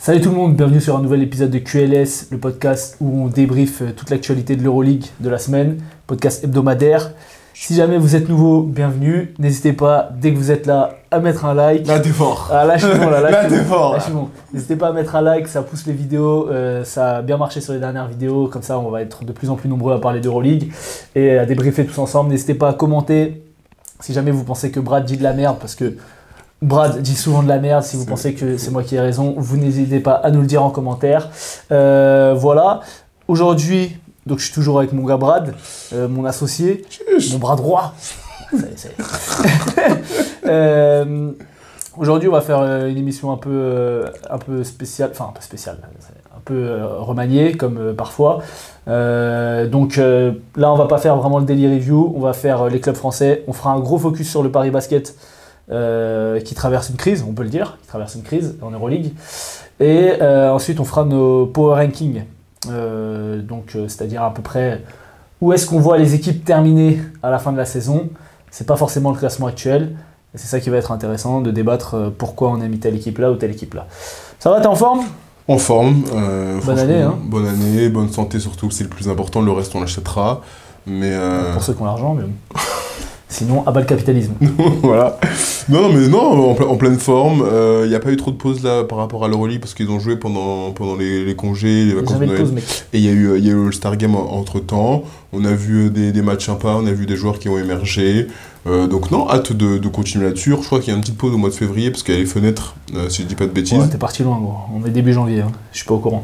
Salut tout le monde, bienvenue sur un nouvel épisode de QLS, le podcast où on débriefe toute l'actualité de l'Euroleague de la semaine, podcast hebdomadaire. Si jamais vous êtes nouveau, bienvenue. N'hésitez pas, dès que vous êtes là, à mettre un like. Là, t'es fort. Ah, là, je suis bon, là, t'es fort. N'hésitez pas à mettre un like, ça pousse les vidéos. Ça a bien marché sur les dernières vidéos. Comme ça, on va être de plus en plus nombreux à parler d'Euroleague et à débriefer tous ensemble. N'hésitez pas à commenter si jamais vous pensez que Brad dit de la merde, parce que Brad dit souvent de la merde. Si vous pensez que c'est moi qui ai raison, vous n'hésitez pas à nous le dire en commentaire. Voilà. Aujourd'hui, donc je suis toujours avec mon gars Brad, mon associé, mon bras droit. Aujourd'hui, on va faire une émission un peu spéciale, enfin un peu spéciale, un peu remaniée comme parfois. Donc là, on va pas faire vraiment le daily review, on va faire les clubs français. On fera un gros focus sur le Paris Basket qui traverse une crise, on peut le dire, qui traverse une crise en Euroleague. Et ensuite, on fera nos power rankings. C'est-à-dire à peu près où est-ce qu'on voit les équipes terminer à la fin de la saison. C'est pas forcément le classement actuel, et c'est ça qui va être intéressant de débattre pourquoi on a mis telle équipe là ou telle équipe là. Ça va, t'es en forme ? En forme. Bonne année, hein. Bonne année, bonne santé surtout, c'est le plus important, le reste on l'achètera. Mais pour ceux qui ont l'argent, mais bon. Sinon, abat le capitalisme. Voilà. Non, en pleine forme. Il n'y a pas eu trop de pause là par rapport à l'Euroleague parce qu'ils ont joué pendant les congés, les vacances de Noël. Et il y a eu le Star Game entre temps. On a vu des matchs sympas, on a vu des joueurs qui ont émergé. Donc non, hâte de continuer là-dessus. Je crois qu'il y a une petite pause au mois de février parce qu'il y a les fenêtres, si je dis pas de bêtises. Ouais, t'es parti loin, gros. On est début janvier, hein. Je suis pas au courant.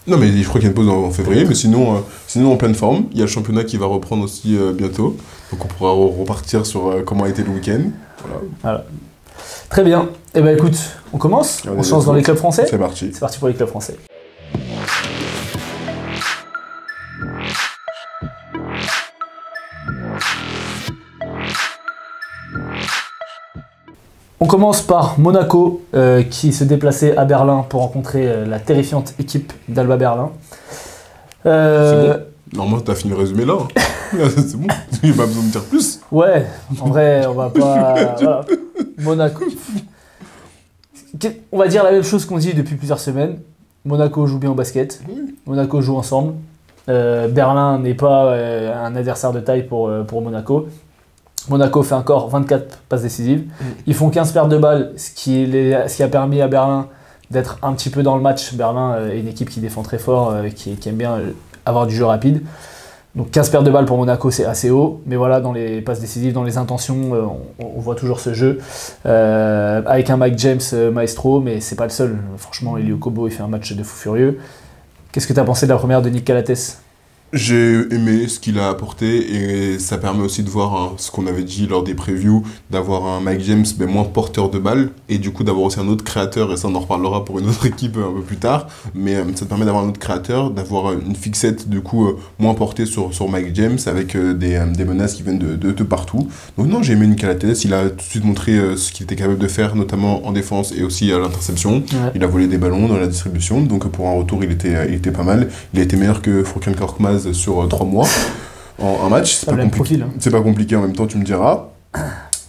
Non, mais je crois qu'il y a une pause en février, mais sinon en pleine forme. Il y a le championnat qui va reprendre aussi bientôt. Donc on pourra repartir sur comment a été le week-end. Voilà. Très bien. Eh ben écoute, on commence. On se lance dans les clubs français. C'est parti. C'est parti pour les clubs français. On commence par Monaco qui se déplaçait à Berlin pour rencontrer la terrifiante équipe d'Alba Berlin. C'est bon. Normalement, t'as fini le résumé là. C'est bon, il n'y a pas besoin de dire plus. Ouais, en vrai, on va pas... Voilà. Monaco. On va dire la même chose qu'on dit depuis plusieurs semaines. Monaco joue bien au basket. Oui. Monaco joue ensemble. Berlin n'est pas un adversaire de taille pour Monaco. Monaco fait encore 24 passes décisives. Ils font 15 pertes de balles, ce qui a permis à Berlin d'être un petit peu dans le match. Berlin est une équipe qui défend très fort, qui aime bien avoir du jeu rapide. Donc 15 pertes de balles pour Monaco, c'est assez haut. Mais voilà, dans les passes décisives, dans les intentions, on voit toujours ce jeu. Avec un Mike James maestro, mais c'est pas le seul. Franchement, Elio Kobo, il fait un match de fou furieux. Qu'est-ce que tu as pensé de la première de Nick Calates ? J'ai aimé ce qu'il a apporté et ça permet aussi de voir ce qu'on avait dit lors des previews, d'avoir un Mike James moins porteur de balles et du coup d'avoir aussi un autre créateur, et ça on en reparlera pour une autre équipe un peu plus tard, mais ça te permet d'avoir un autre créateur, d'avoir une fixette du coup moins portée sur Mike James avec des menaces qui viennent de partout. Donc non, j'ai aimé Nicolas Calates, il a tout de suite montré ce qu'il était capable de faire, notamment en défense et aussi à l'interception. Ouais. Il a volé des ballons dans la distribution, donc pour un retour il était pas mal. Il a été meilleur que Furkan Korkmaz sur 3 mois en un match. C'est pas compliqué. Profil, hein. C'est pas compliqué en même temps, tu me diras.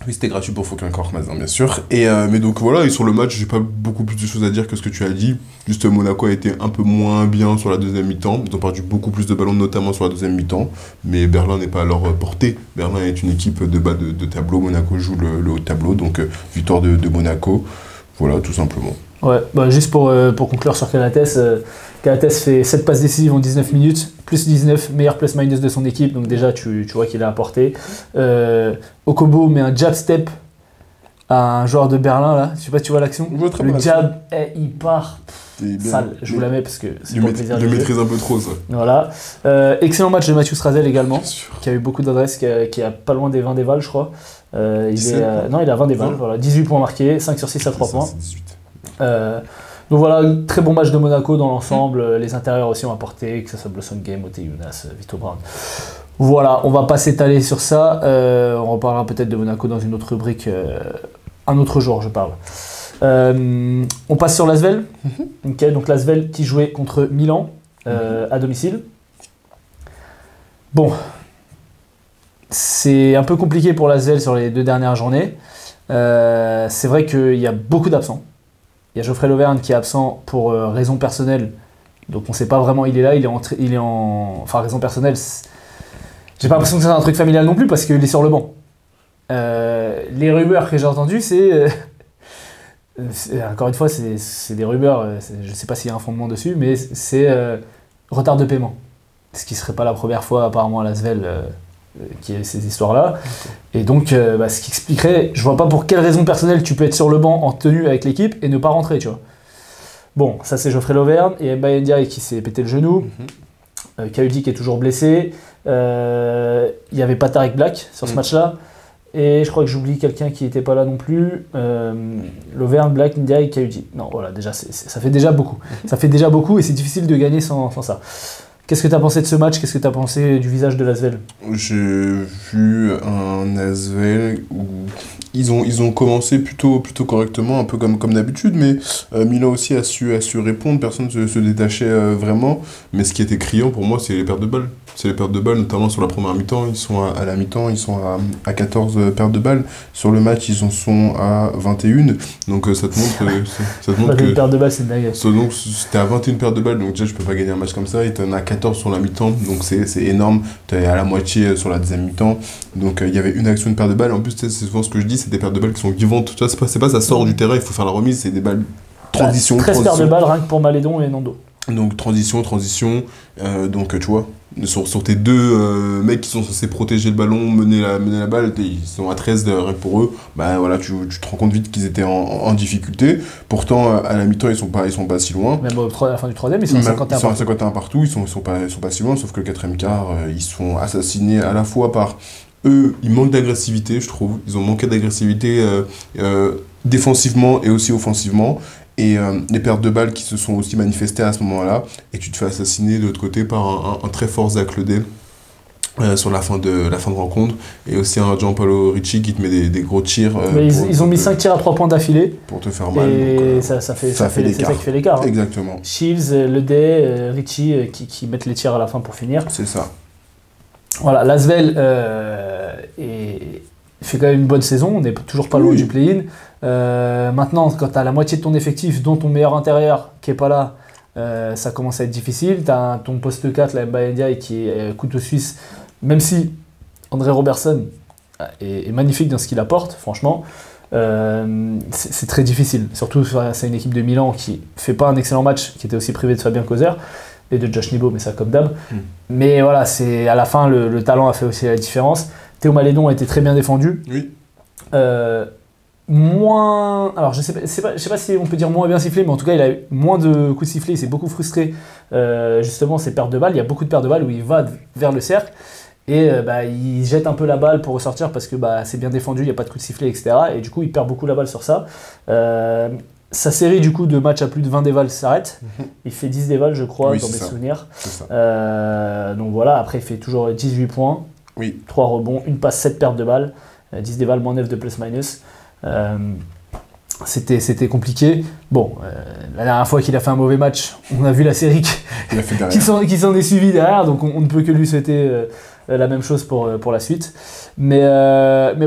Oui, c'était gratuit pour Furkan Korkmaz, bien sûr. Mais donc voilà, et sur le match, j'ai pas beaucoup plus de choses à dire que ce que tu as dit. Juste Monaco a été un peu moins bien sur la deuxième mi-temps. Ils ont perdu beaucoup plus de ballons, notamment sur la deuxième mi-temps. Mais Berlin n'est pas à leur portée. Berlin est une équipe de bas de tableau. Monaco joue le haut de tableau. Donc victoire de Monaco. Voilà, tout simplement. Ouais, bah juste pour conclure sur Calates, Calates fait 7 passes décisives en 19 minutes, plus 19, meilleur plus-minus de son équipe, donc déjà tu vois qu'il a apporté. Okobo met un jab step à un joueur de Berlin, là, je sais pas si tu vois l'action. Le jab, il part sale, je vous la mets parce que c'est pour le plaisir de maîtrise un peu trop ça. Voilà. Excellent match de Mathieu Strazel également, qui a eu beaucoup d'adresses, qui a pas loin des 20 dévals je crois. Non, il a 20 dévals, voilà. 18 points marqués, 5 sur 6 à 3 points. 18. Donc voilà, très bon match de Monaco dans l'ensemble. Les intérieurs aussi ont apporté, que ce soit Blossom Game, Ote Younas, Vito Brown. Voilà, on va pas s'étaler sur ça. On reparlera peut-être de Monaco dans une autre rubrique, un autre jour, je parle. On passe sur l'Asvel. Okay, donc l'Asvel qui jouait contre Milan à domicile. Bon, c'est un peu compliqué pour l'Asvel sur les 2 dernières journées. C'est vrai qu'il y a beaucoup d'absents. Il y a Geoffrey Lauvergne qui est absent pour raison personnelle. Donc on sait pas vraiment, il est là, il est en... Enfin, raison personnelle, j'ai pas l'impression que c'est un truc familial non plus parce qu'il est sur le banc. Les rumeurs que j'ai entendues, encore une fois, c'est des rumeurs, je sais pas s'il y a un fondement dessus, mais c'est retard de paiement. Ce qui serait pas la première fois apparemment à l'Asvel qui a ces histoires-là. Et donc, ce qui expliquerait, je vois pas pour quelle raison personnelle tu peux être sur le banc en tenue avec l'équipe et ne pas rentrer, tu vois. Bon, ça c'est Geoffrey Lauvergne, et Mbaye Ndiaye qui s'est pété le genou, Kayudi qui est toujours blessé, il y avait pas Tariq Black sur ce match-là, et je crois que j'oublie quelqu'un qui n'était pas là non plus, Lauvergne, Black, Ndiaye, Kayudi. Non, voilà, déjà, ça fait déjà beaucoup. Ça fait déjà beaucoup et c'est difficile de gagner sans ça. Qu'est-ce que tu as pensé de ce match? Qu'est-ce que tu as pensé du visage de l'Asvel? J'ai vu un Asvel où ils ont commencé plutôt correctement, un peu comme d'habitude, mais Milan aussi a su répondre, personne ne se détachait vraiment. Mais ce qui était criant pour moi, c'est les pertes de balles. C'est les pertes de balles, notamment sur la première mi-temps. Ils sont à la mi-temps, ils sont à 14 pertes de balles. Sur le match, ils en sont à 21. Donc ça te montre que... Une perte de balles, c'est une dingue. Donc c'était à 21 pertes de balles, donc déjà je peux pas gagner un match comme ça. Et t'en as 14 sur la mi-temps, donc c'est énorme. T'es à la moitié sur la deuxième mi-temps. Donc il y avait une action de perte de balles. En plus, c'est souvent ce que je dis, c'est des pertes de balles qui sont vivantes. Tu vois, c'est pas ça sort du terrain, il faut faire la remise, c'est des balles transition. 13 pertes de balles rien que pour Malédon et Nando. Donc transition, donc tu vois, sur tes deux mecs qui sont censés protéger le ballon, mener la balle, ils sont à 13 rien que pour eux, bah voilà, tu te rends compte vite qu'ils étaient en difficulté. Pourtant à la mi-temps ils sont pas si loin. Même à la fin du troisième, ils sont à 51 partout, ils sont pas si loin, sauf que le quatrième quart, ils sont assassinés à la fois par eux, ils manquent d'agressivité, je trouve, ils ont manqué d'agressivité défensivement et aussi offensivement. Et les pertes de balles qui se sont aussi manifestées à ce moment-là, et tu te fais assassiner de l'autre côté par un très fort Zach Ledé sur la fin de rencontre, et aussi un Gianpaolo Ricci qui te met des gros tirs. Mais ils ont mis 5 tirs à 3 points d'affilée. Pour te faire mal. Et donc, ça fait ça qui fait l'écart. Exactement. Shields, Ledé, Ricci qui mettent les tirs à la fin pour finir. C'est ça. Voilà, l'Asvel fait quand même une bonne saison, on n'est toujours pas loin du play-in. Maintenant, quand tu as la moitié de ton effectif, dont ton meilleur intérieur qui n'est pas là, ça commence à être difficile. Tu as ton poste 4, la Mbaye Ndiaye, qui est couteau suisse, même si André Robertson est magnifique dans ce qu'il apporte, franchement, c'est très difficile. Surtout, c'est une équipe de Milan qui fait pas un excellent match, qui était aussi privé de Fabien Causer et de Josh Nibo, mais ça comme d'hab. Mais voilà, à la fin, le talent a fait aussi la différence. Théo Malédon a été très bien défendu. Oui. Alors je sais pas si on peut dire moins bien sifflé, mais en tout cas il a eu moins de coups de sifflet, il s'est beaucoup frustré justement ces pertes de balles. Il y a beaucoup de pertes de balles où il va vers le cercle et il jette un peu la balle pour ressortir parce que c'est bien défendu, il n'y a pas de coups de sifflet, etc. Et du coup il perd beaucoup la balle sur ça. Sa série du coup de matchs à plus de 20 dévals s'arrête. Il fait 10 dévals je crois, dans mes souvenirs. Donc voilà, après il fait toujours 18 points, 3 rebonds, une passe, 7 pertes de balles, 10 dévals, moins 9 de plus-minus. C'était compliqué. Bon, la dernière fois qu'il a fait un mauvais match, on a vu la série qui s'en est suivie derrière, donc on ne peut que lui souhaiter la même chose pour la suite. Mais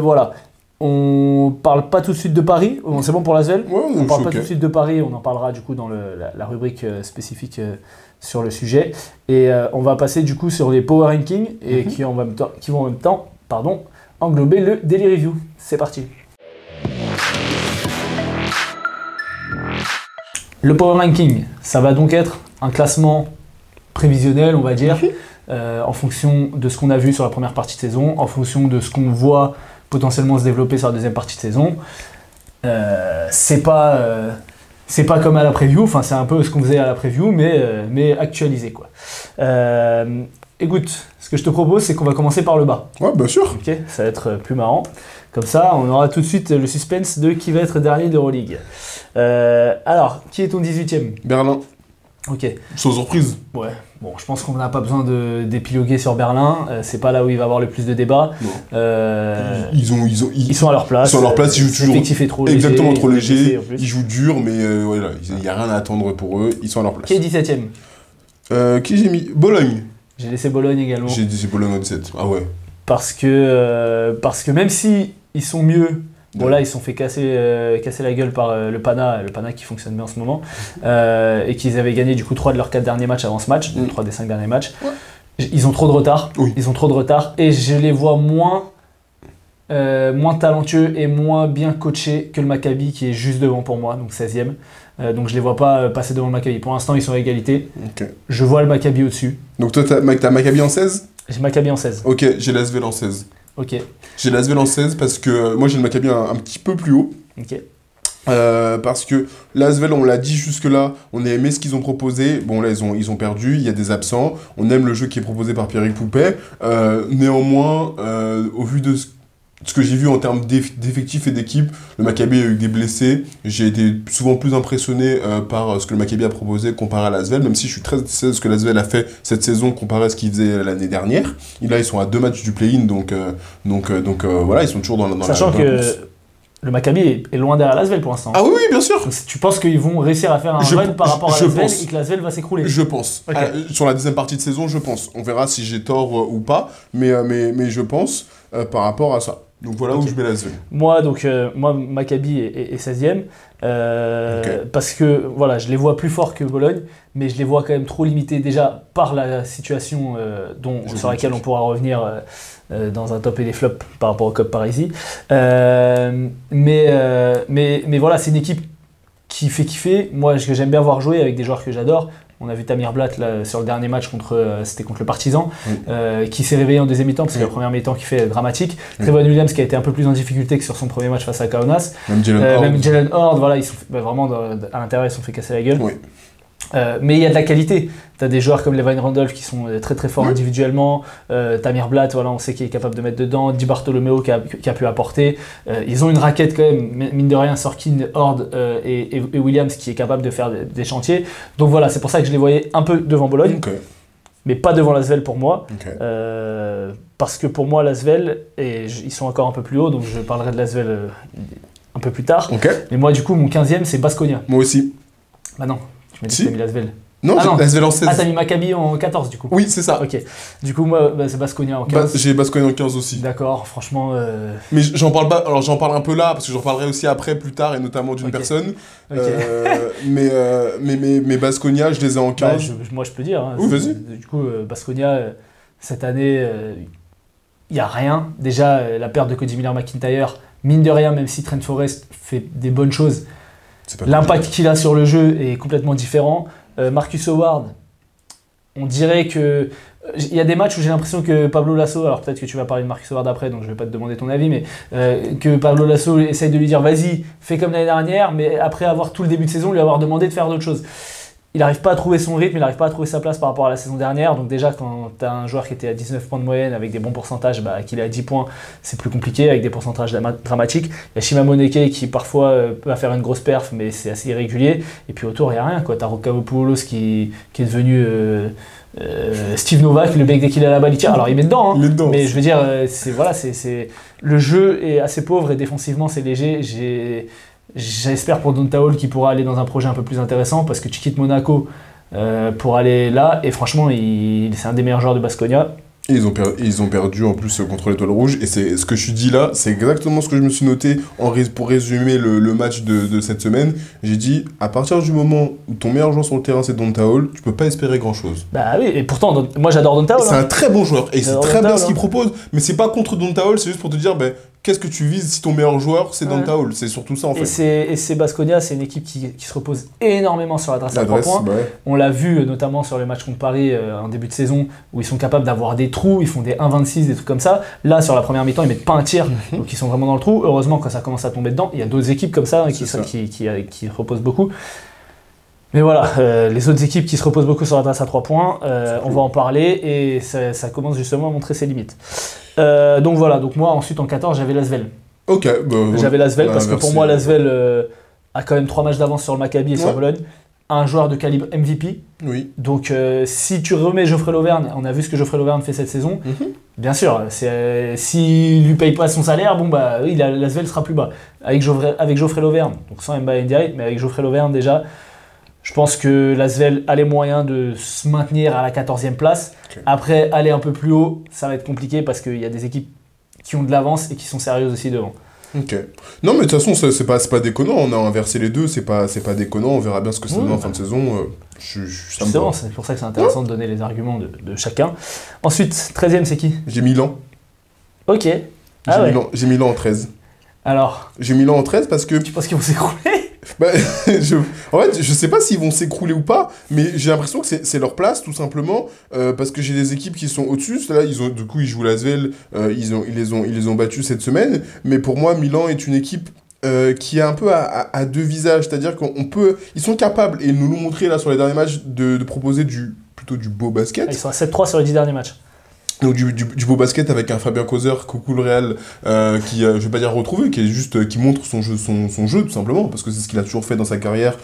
voilà, on parle pas tout de suite de Paris. C'est bon pour l'Asvel. On parle pas tout de suite de Paris, on en parlera du coup dans la rubrique spécifique sur le sujet. Et on va passer du coup sur les Power Rankings et qui vont en même temps englober le Daily Review. C'est parti. Le Power Ranking, ça va donc être un classement prévisionnel, on va dire, en fonction de ce qu'on a vu sur la première partie de saison, en fonction de ce qu'on voit potentiellement se développer sur la deuxième partie de saison. C'est pas comme à la preview, enfin c'est un peu ce qu'on faisait à la preview, mais actualisé quoi. Écoute, ce que je te propose, c'est qu'on va commencer par le bas. Ouais, bien sûr. Ok, ça va être plus marrant. Comme ça, on aura tout de suite le suspense de qui va être dernier d'Euroleague. Alors, qui est ton 18e ? Berlin. Ok. Sans surprise. Ouais. Bon, je pense qu'on n'a pas besoin d'épiloguer sur Berlin. C'est pas là où il va y avoir le plus de débats. Ils sont à leur place. Ils sont à leur place, ils jouent toujours. L'effectif est trop léger. Exactement, trop léger. Ils jouent dur, mais voilà, il n'y a rien à attendre pour eux. Ils sont à leur place. Qui est 17e ? Qui j'ai mis ? Bologne. J'ai laissé Bologne également. J'ai laissé Bologne en 17. Ah ouais. Parce que même si ils sont mieux Bon, là, ils se sont fait casser la gueule par le Pana qui fonctionne bien en ce moment, et qu'ils avaient gagné du coup 3 de leurs 4 derniers matchs avant ce match, 3 des 5 derniers matchs. Ouais. Ils ont trop de retard, et je les vois moins talentueux et moins bien coachés que le Maccabi qui est juste devant pour moi, donc 16e. Donc je les vois pas passer devant le Maccabi. Pour l'instant, ils sont à égalité. Ok. Je vois le Maccabi au-dessus. Donc toi, t'as Maccabi en 16 ? J'ai Maccabi en 16. Ok, j'ai l'Asvel en 16. Ok. J'ai l'Asvel en 16 parce que moi j'ai le Maccabi un petit peu plus haut. Ok. Parce que l'Asvel, on l'a dit jusque-là, on a aimé ce qu'ils ont proposé. Bon, là, ils ont perdu, il y a des absents. On aime le jeu qui est proposé par Pierrick Poupet. Néanmoins, au vu de ce que j'ai vu en termes d'effectifs et d'équipe, le Maccabi a eu des blessés. J'ai été souvent plus impressionné par ce que le Maccabi a proposé comparé à l'Asvel, même si je suis très satisfait de ce que l'Asvel a fait cette saison comparé à ce qu'il faisait l'année dernière. Et là, ils sont à 2 matchs du play-in, donc voilà, ils sont toujours dans Sachant la que course. le Maccabi est loin derrière l'Asvel pour l'instant. Ah oui, bien sûr. Donc, tu penses qu'ils vont réussir à faire un run par rapport à je l'Asvel pense. et que l'Asvel va s'écrouler? Je pense. Ok. Sur la deuxième partie de saison, je pense. On verra si j'ai tort ou pas, mais je pense par rapport à ça. Donc voilà où je mets l'Asvel. Moi, Maccabi est 16e. Parce que voilà, je les vois plus forts que Bologne, mais je les vois quand même trop limités déjà par la situation sur laquelle on pourra revenir dans un top et des flops par rapport au Cup Parisie. Mais voilà, c'est une équipe qui fait kiffer. Moi, que j'aime bien voir jouer avec des joueurs que j'adore. On a vu Tamir Blatt là, sur le dernier match c'était contre le Partizan, qui s'est réveillé en deuxième mi-temps parce que la première mi-temps qui fait dramatique. Trevon Williams qui a été un peu plus en difficulté que sur son premier match face à Kaunas. Même Jalen Horde, voilà, ils sont vraiment à l'intérieur, ils se sont fait casser la gueule. Oui. Mais il y a de la qualité. Tu as des joueurs comme Levine Randolph qui sont très très forts individuellement. Tamir Blatt, voilà, on sait qu'il est capable de mettre dedans. Di Bartolomeo qui a pu apporter. Ils ont une raquette quand même, mine de rien, Sorkin, Horde et Williams qui est capable de faire des chantiers. Donc voilà, c'est pour ça que je les voyais un peu devant Bologne. Okay. Mais pas devant l'Asvel pour moi. Okay. Parce que pour moi, l'Asvel, ils sont encore un peu plus haut, donc je parlerai de l'Asvel un peu plus tard. Okay. Mais moi, du coup, mon 15e, c'est Baskonia. Moi aussi. Bah non. Tu m'as dit que t'as mis l'Asvel. Non, j'ai l'Asvel en 16. Ah, t'as mis Maccabi en 14 du coup. Oui, c'est ça. Ok. Du coup, moi, c'est Baskonia en 15. J'ai Baskonia en 15 aussi. D'accord, franchement. Mais j'en parle pas. Alors j'en parle un peu là parce que j'en parlerai aussi après, plus tard, et notamment d'une personne. Mais Baskonia, je les ai en 15. Bah, moi, je peux dire. Hein, oui, vas-y. Du coup, Baskonia, cette année, il n'y a rien. Déjà, la perte de Cody Miller-McIntyre, mine de rien, même si Trent Forrest fait des bonnes choses. L'impact qu'il a sur le jeu est complètement différent. Marcus Howard, on dirait que... Il y a des matchs où j'ai l'impression que Pablo Lasso, alors peut-être que tu vas parler de Marcus Howard après, donc je ne vais pas te demander ton avis, mais que Pablo Lasso essaye de lui dire vas-y, fais comme l'année dernière, mais après avoir tout le début de saison, lui avoir demandé de faire d'autres choses. Il n'arrive pas à trouver son rythme, il n'arrive pas à trouver sa place par rapport à la saison dernière. Donc déjà, quand tu as un joueur qui était à 19 points de moyenne avec des bons pourcentages, qu'il est à 10 points, c'est plus compliqué avec des pourcentages dramatiques. Il y a Shima Moneke qui parfois peut faire une grosse perf, mais c'est assez irrégulier. Et puis autour, il n'y a rien. Tu as Rokavopoulos qui est devenu Steve Novak, le mec dès qu'il a la balle, il tire. Alors il met dedans, hein, mais je veux dire, le jeu est assez pauvre et défensivement c'est léger. J'espère pour Donta Hall qu'il pourra aller dans un projet un peu plus intéressant parce que tu quittes Monaco pour aller là et franchement c'est un des meilleurs joueurs de Baskonia. Et ils ont perdu en plus contre l'Étoile Rouge et c'est ce que je dis là, c'est exactement ce que je me suis noté pour résumer le match de cette semaine. J'ai dit, à partir du moment où ton meilleur joueur sur le terrain c'est Donta Hall, tu peux pas espérer grand chose. Bah oui, et pourtant moi j'adore Donta Hall. C'est un très bon joueur et c'est très bien ce qu'il propose, mais c'est pas contre Donta Hall, c'est juste pour te dire qu'est-ce que tu vises si ton meilleur joueur c'est Donta Hall, c'est surtout ça en fait. Et c'est Baskonia, c'est une équipe qui se repose énormément sur l'adresse à 3 points. Bah ouais. On l'a vu notamment sur le match contre Paris en début de saison où ils sont capables d'avoir des trous, ils font des 1-26, des trucs comme ça. Là sur la première mi-temps ils mettent pas un tir, donc ils sont vraiment dans le trou. Heureusement quand ça commence à tomber dedans, il y a d'autres équipes comme ça qui reposent beaucoup. Mais voilà, les autres équipes qui se reposent beaucoup sur l'adresse à 3 points, on va en parler et ça commence justement à montrer ses limites. Donc voilà, donc moi ensuite en 14 j'avais l'Asvel. Ok. J'avais l'Asvel parce que pour moi l'Asvel a quand même 3 matchs d'avance sur le Maccabi et sur Bologne. Un joueur de calibre MVP. Oui. Donc si tu remets Geoffrey Lauvergne, on a vu ce que Geoffrey Lauvergne fait cette saison, bien sûr, s'il lui paye pas son salaire, l'Asvel sera plus bas. Avec Geoffrey Lauvergne, donc sans Mbaye Ndiaye, mais avec Geoffrey Lauvergne déjà, je pense que l'Asvel a les moyens de se maintenir à la 14e place. Okay. Après, aller un peu plus haut, ça va être compliqué parce qu'il y a des équipes qui ont de l'avance et qui sont sérieuses aussi devant. Ok. Non, mais de toute façon, c'est pas déconnant. On a inversé les deux, c'est pas déconnant. On verra bien ce que ça donne en fin de saison. Ça me Justement, va. c'est pour ça que c'est intéressant de donner les arguments de chacun. Ensuite, 13e, c'est qui? J'ai Milan. Ok. Ah ouais. J'ai Milan en 13. Alors, J'ai Milan en 13 parce que... tu penses qu'ils vont s'écrouler? Bah, en fait, je sais pas s'ils vont s'écrouler ou pas, mais j'ai l'impression que c'est leur place, tout simplement, parce que j'ai des équipes qui sont au-dessus. Là, du coup, ils jouent l'Asvel, ils les ont battus cette semaine. Mais pour moi, Milan est une équipe qui est un peu à deux visages, c'est-à-dire ils sont capables, et nous l'ont montré là sur les derniers matchs, de proposer plutôt du beau basket. Ils sont à 7-3 sur les 10 derniers matchs. Donc du beau basket avec un Fabien Causeur, coucou le Real, qui, je vais pas dire retrouvé, qui est juste, qui montre son jeu tout simplement, parce que c'est ce qu'il a toujours fait dans sa carrière,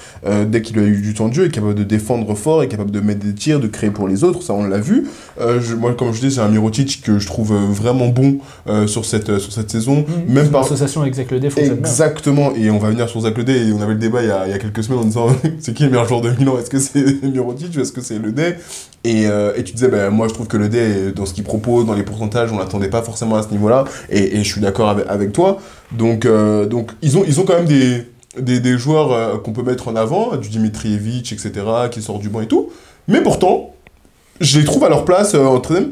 dès qu'il a eu du temps de jeu, est capable de défendre fort, est capable de mettre des tirs, de créer pour les autres, ça on l'a vu. Moi, comme je dis, c'est un Mirotic que je trouve vraiment bon sur cette saison. Même par l'association avec Zach Ledé, exactement, et on va venir sur Zach Ledé, et on avait le débat il y a quelques semaines en disant c'est qui le meilleur joueur de Milan, est-ce que c'est Mirotic ou est-ce que c'est Ledé? Et tu disais, moi je trouve que Ledé, dans ce qu'il propose, dans les pourcentages, on l'attendait pas forcément à ce niveau-là, et je suis d'accord avec toi. Donc ils ont quand même des joueurs qu'on peut mettre en avant, du Dimitrievich, etc., qui sort du banc et tout, mais pourtant, je les trouve à leur place en 13e.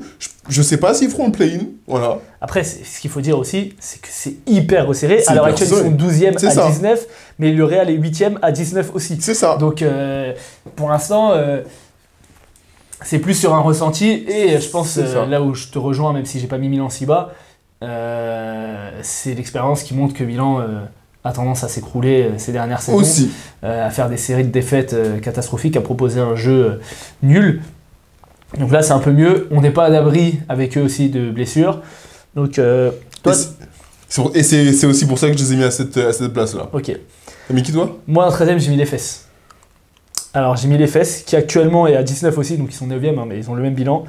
Je sais pas s'ils feront le play-in, voilà. Après, ce qu'il faut dire aussi, c'est que c'est hyper resserré. À l'heure hyper actuelle, ils sont 12e à ça. 19, mais le Real est 8e à 19 aussi. C'est ça. Donc, pour l'instant... c'est plus sur un ressenti, et je pense, là où je te rejoins, même si j'ai pas mis Milan si bas, c'est l'expérience qui montre que Milan a tendance à s'écrouler ces dernières saisons, aussi. À faire des séries de défaites catastrophiques, à proposer un jeu nul. Donc là, c'est un peu mieux. On n'est pas à l'abri avec eux aussi de blessures. Donc, toi... Et c'est aussi pour ça que je les ai mis à cette place-là. Ok. T'as mis qui, toi? Moi, en 13e, j'ai mis les Fesses. Alors, j'ai mis les Fesses, qui actuellement est à 19 aussi, donc ils sont 9e, mais ils ont le même bilan.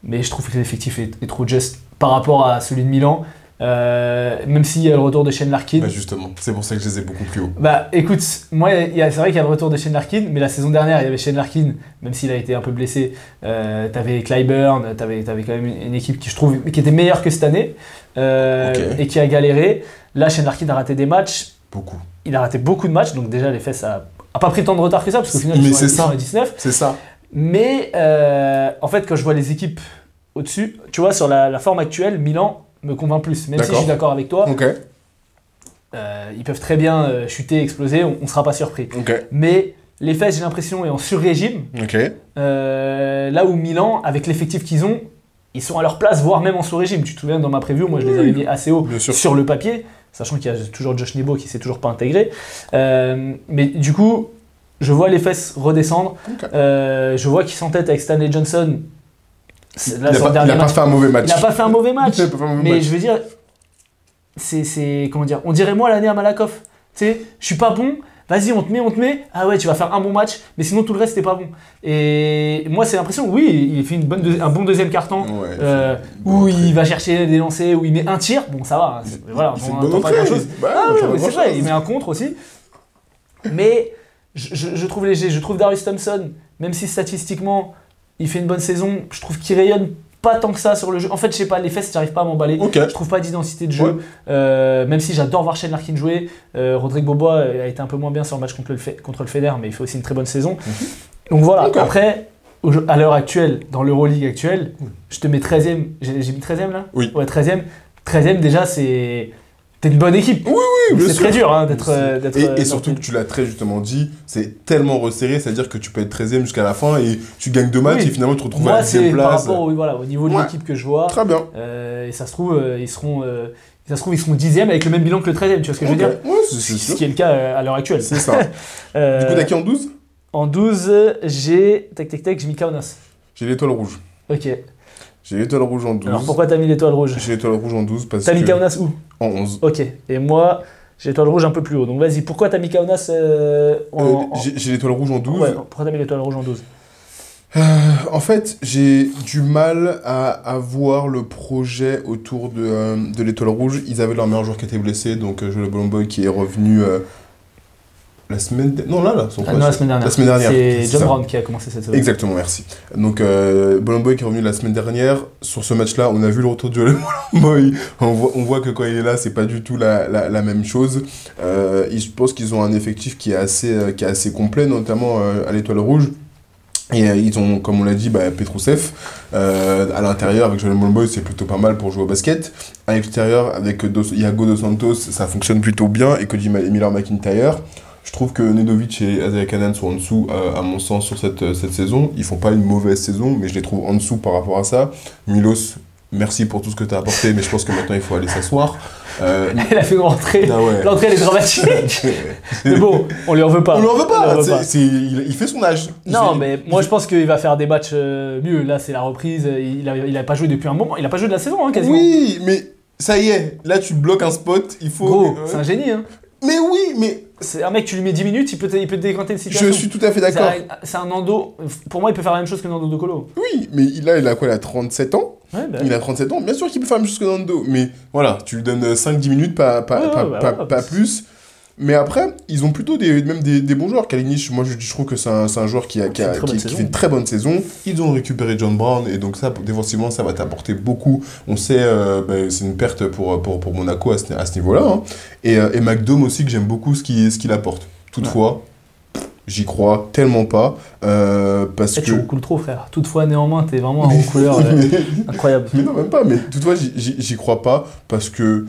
Mais je trouve que l'effectif est trop juste par rapport à celui de Milan. Même s'il y a le retour de Shane Larkin. Bah justement, c'est pour ça que je les ai beaucoup plus haut. Bah écoute, moi, c'est vrai qu'il y a le retour de Shane Larkin, mais la saison dernière, il y avait Shane Larkin, même s'il a été un peu blessé. T'avais Clyburn, t'avais quand même une équipe qui, je trouve, qui était meilleure que cette année, et qui a galéré. Là, Shane Larkin a raté des matchs. Beaucoup. Il a raté beaucoup de matchs, donc déjà, les Fesses a pas pris tant de retard que ça, parce qu'au final, ils sont à 19. C'est ça. Mais en fait, quand je vois les équipes au-dessus, tu vois, sur la forme actuelle, Milan me convainc plus, même si je suis d'accord avec toi. Ok. Ils peuvent très bien chuter, exploser, on ne sera pas surpris. Ok. Mais les Fesses, j'ai l'impression, est en sur-régime. Ok. Là où Milan, avec l'effectif qu'ils ont, ils sont à leur place, voire même en sous-régime. Tu te souviens, dans ma preview, moi je les avais mis assez haut sur le papier, sachant qu'il y a toujours Josh Nebo qui ne s'est toujours pas intégré. Mais du coup, je vois les Fesses redescendre. Okay. Je vois qu'ils s'entêtent avec Stanley Johnson. Il n'a pas fait un mauvais match. Il n'a pas fait un mauvais match. Mais je veux dire, c'est comment dire, on dirait moi l'année à Malakoff. Tu sais, je suis pas bon. Vas-y, on te met. Ah ouais, tu vas faire un bon match, mais sinon tout le reste, c'était pas bon. Et moi, c'est l'impression, oui, il fait un bon deuxième quart-temps, où il va chercher des lancers, où il met un tir. Bon, ça va. Voilà, il fait une bonne entrée. C'est vrai, il met un contre aussi. Mais je trouve léger. Je trouve Darius Thompson, même si statistiquement, il fait une bonne saison, je trouve qu'il rayonne pas tant que ça sur le jeu. En fait, je sais pas, les Fesses, j'arrive pas à m'emballer. Okay. Je trouve pas d'identité de jeu. Même si j'adore voir Shane Larkin jouer. Rodrigue Bobois a été un peu moins bien sur le match contre le Fener, mais il fait aussi une très bonne saison. Donc voilà, après, à l'heure actuelle, dans l'Euroleague actuelle, je te mets 13e. J'ai mis 13e là? Oui. Ouais, 13e. 13e, déjà, t'es une bonne équipe. Oui, bien sûr. C'est très dur d'être. Et surtout que tu l'as très justement dit, c'est tellement resserré, c'est-à-dire que tu peux être 13e jusqu'à la fin et tu gagnes 2 matchs et finalement tu te retrouves à la 10e place. Par rapport au niveau de l'équipe que je vois. Très bien. Et ça se trouve, ils seront 10e avec le même bilan que le 13e, tu vois ce que je veux dire? Ouais, c'est ce qui est le cas à l'heure actuelle. C'est ça. Du coup, t'as qui en 12? En 12, j'ai. J'ai mis Kaunas. J'ai l'étoile rouge. Ok. J'ai l'étoile rouge en 12. Alors pourquoi t'as mis l'étoile rouge? J'ai l'étoile rouge en 12 parce que... T'as mis Kaunas où? En 11. Ok. Et moi, j'ai l'étoile rouge un peu plus haut. Donc vas-y, pourquoi t'as mis Kaunas J'ai l'étoile rouge en 12. Ouais, pourquoi t'as mis l'étoile rouge en 12? En fait, j'ai du mal à voir le projet autour de l'étoile rouge. Ils avaient leur meilleur joueur qui était blessé, donc Joel Bolomboy qui est revenu La semaine... Non, là, son non, la semaine dernière. La semaine dernière. C'est John ça. Brown qui a commencé cette semaine. Exactement, merci. Donc, Ball Boy qui est revenu la semaine dernière. Sur ce match-là, on a vu le retour de Joel Boy. On voit que quand il est là, c'est pas du tout la même chose. Je pense qu'ils ont un effectif qui est assez complet, notamment à l'Étoile Rouge. Et ils ont, comme on l'a dit, Petrousev. À l'intérieur, avec Joel Boy, c'est plutôt pas mal pour jouer au basket. À l'extérieur, avec Iago Dos Santos, ça fonctionne plutôt bien. Et Cody Miller-McIntyre. Je trouve que Nedovic et Isaiah Canaan sont en dessous, à mon sens, sur cette saison. Ils font pas une mauvaise saison, mais je les trouve en dessous par rapport à ça. Milos, merci pour tout ce que tu as apporté, mais je pense que maintenant, il faut aller s'asseoir. Il a fait une rentrée. Ah ouais. L'entrée, elle est dramatique. Mais bon, on lui en veut pas. On lui en veut pas. Il fait son âge. Non, mais moi, je pense qu'il va faire des matchs mieux. Là, c'est la reprise. Il a pas joué depuis un moment. Il a pas joué de la saison, quasiment. Oui, mais ça y est. Là, tu bloques un spot. Il faut... Gros, c'est un génie, Mais oui, mais... C'est un mec, tu lui mets 10 minutes, il peut te décanter une situation. Je suis tout à fait d'accord. C'est un Nando. Pour moi, il peut faire la même chose que Nando De Colo. Oui, mais il a quoi? Il a 37 ans. Ouais, Il a 37 ans. Bien sûr qu'il peut faire la même chose que Nando. Mais voilà, tu lui donnes 5-10 minutes, pas plus. Mais après, ils ont plutôt même des bons joueurs. Kalinic, moi je trouve que c'est un joueur qui fait une très bonne saison. Ils ont récupéré John Brown et donc ça, défensivement, ça va t'apporter beaucoup. On sait, c'est une perte pour Monaco à ce niveau-là. Hein. Et McDome aussi, que j'aime beaucoup ce qu'il apporte. Toutefois, j'y crois tellement pas. Parce que... Tu roucoules trop, frère. Toutefois, néanmoins, t'es vraiment en couleur incroyable. Mais non, même pas. Mais toutefois, j'y crois pas parce que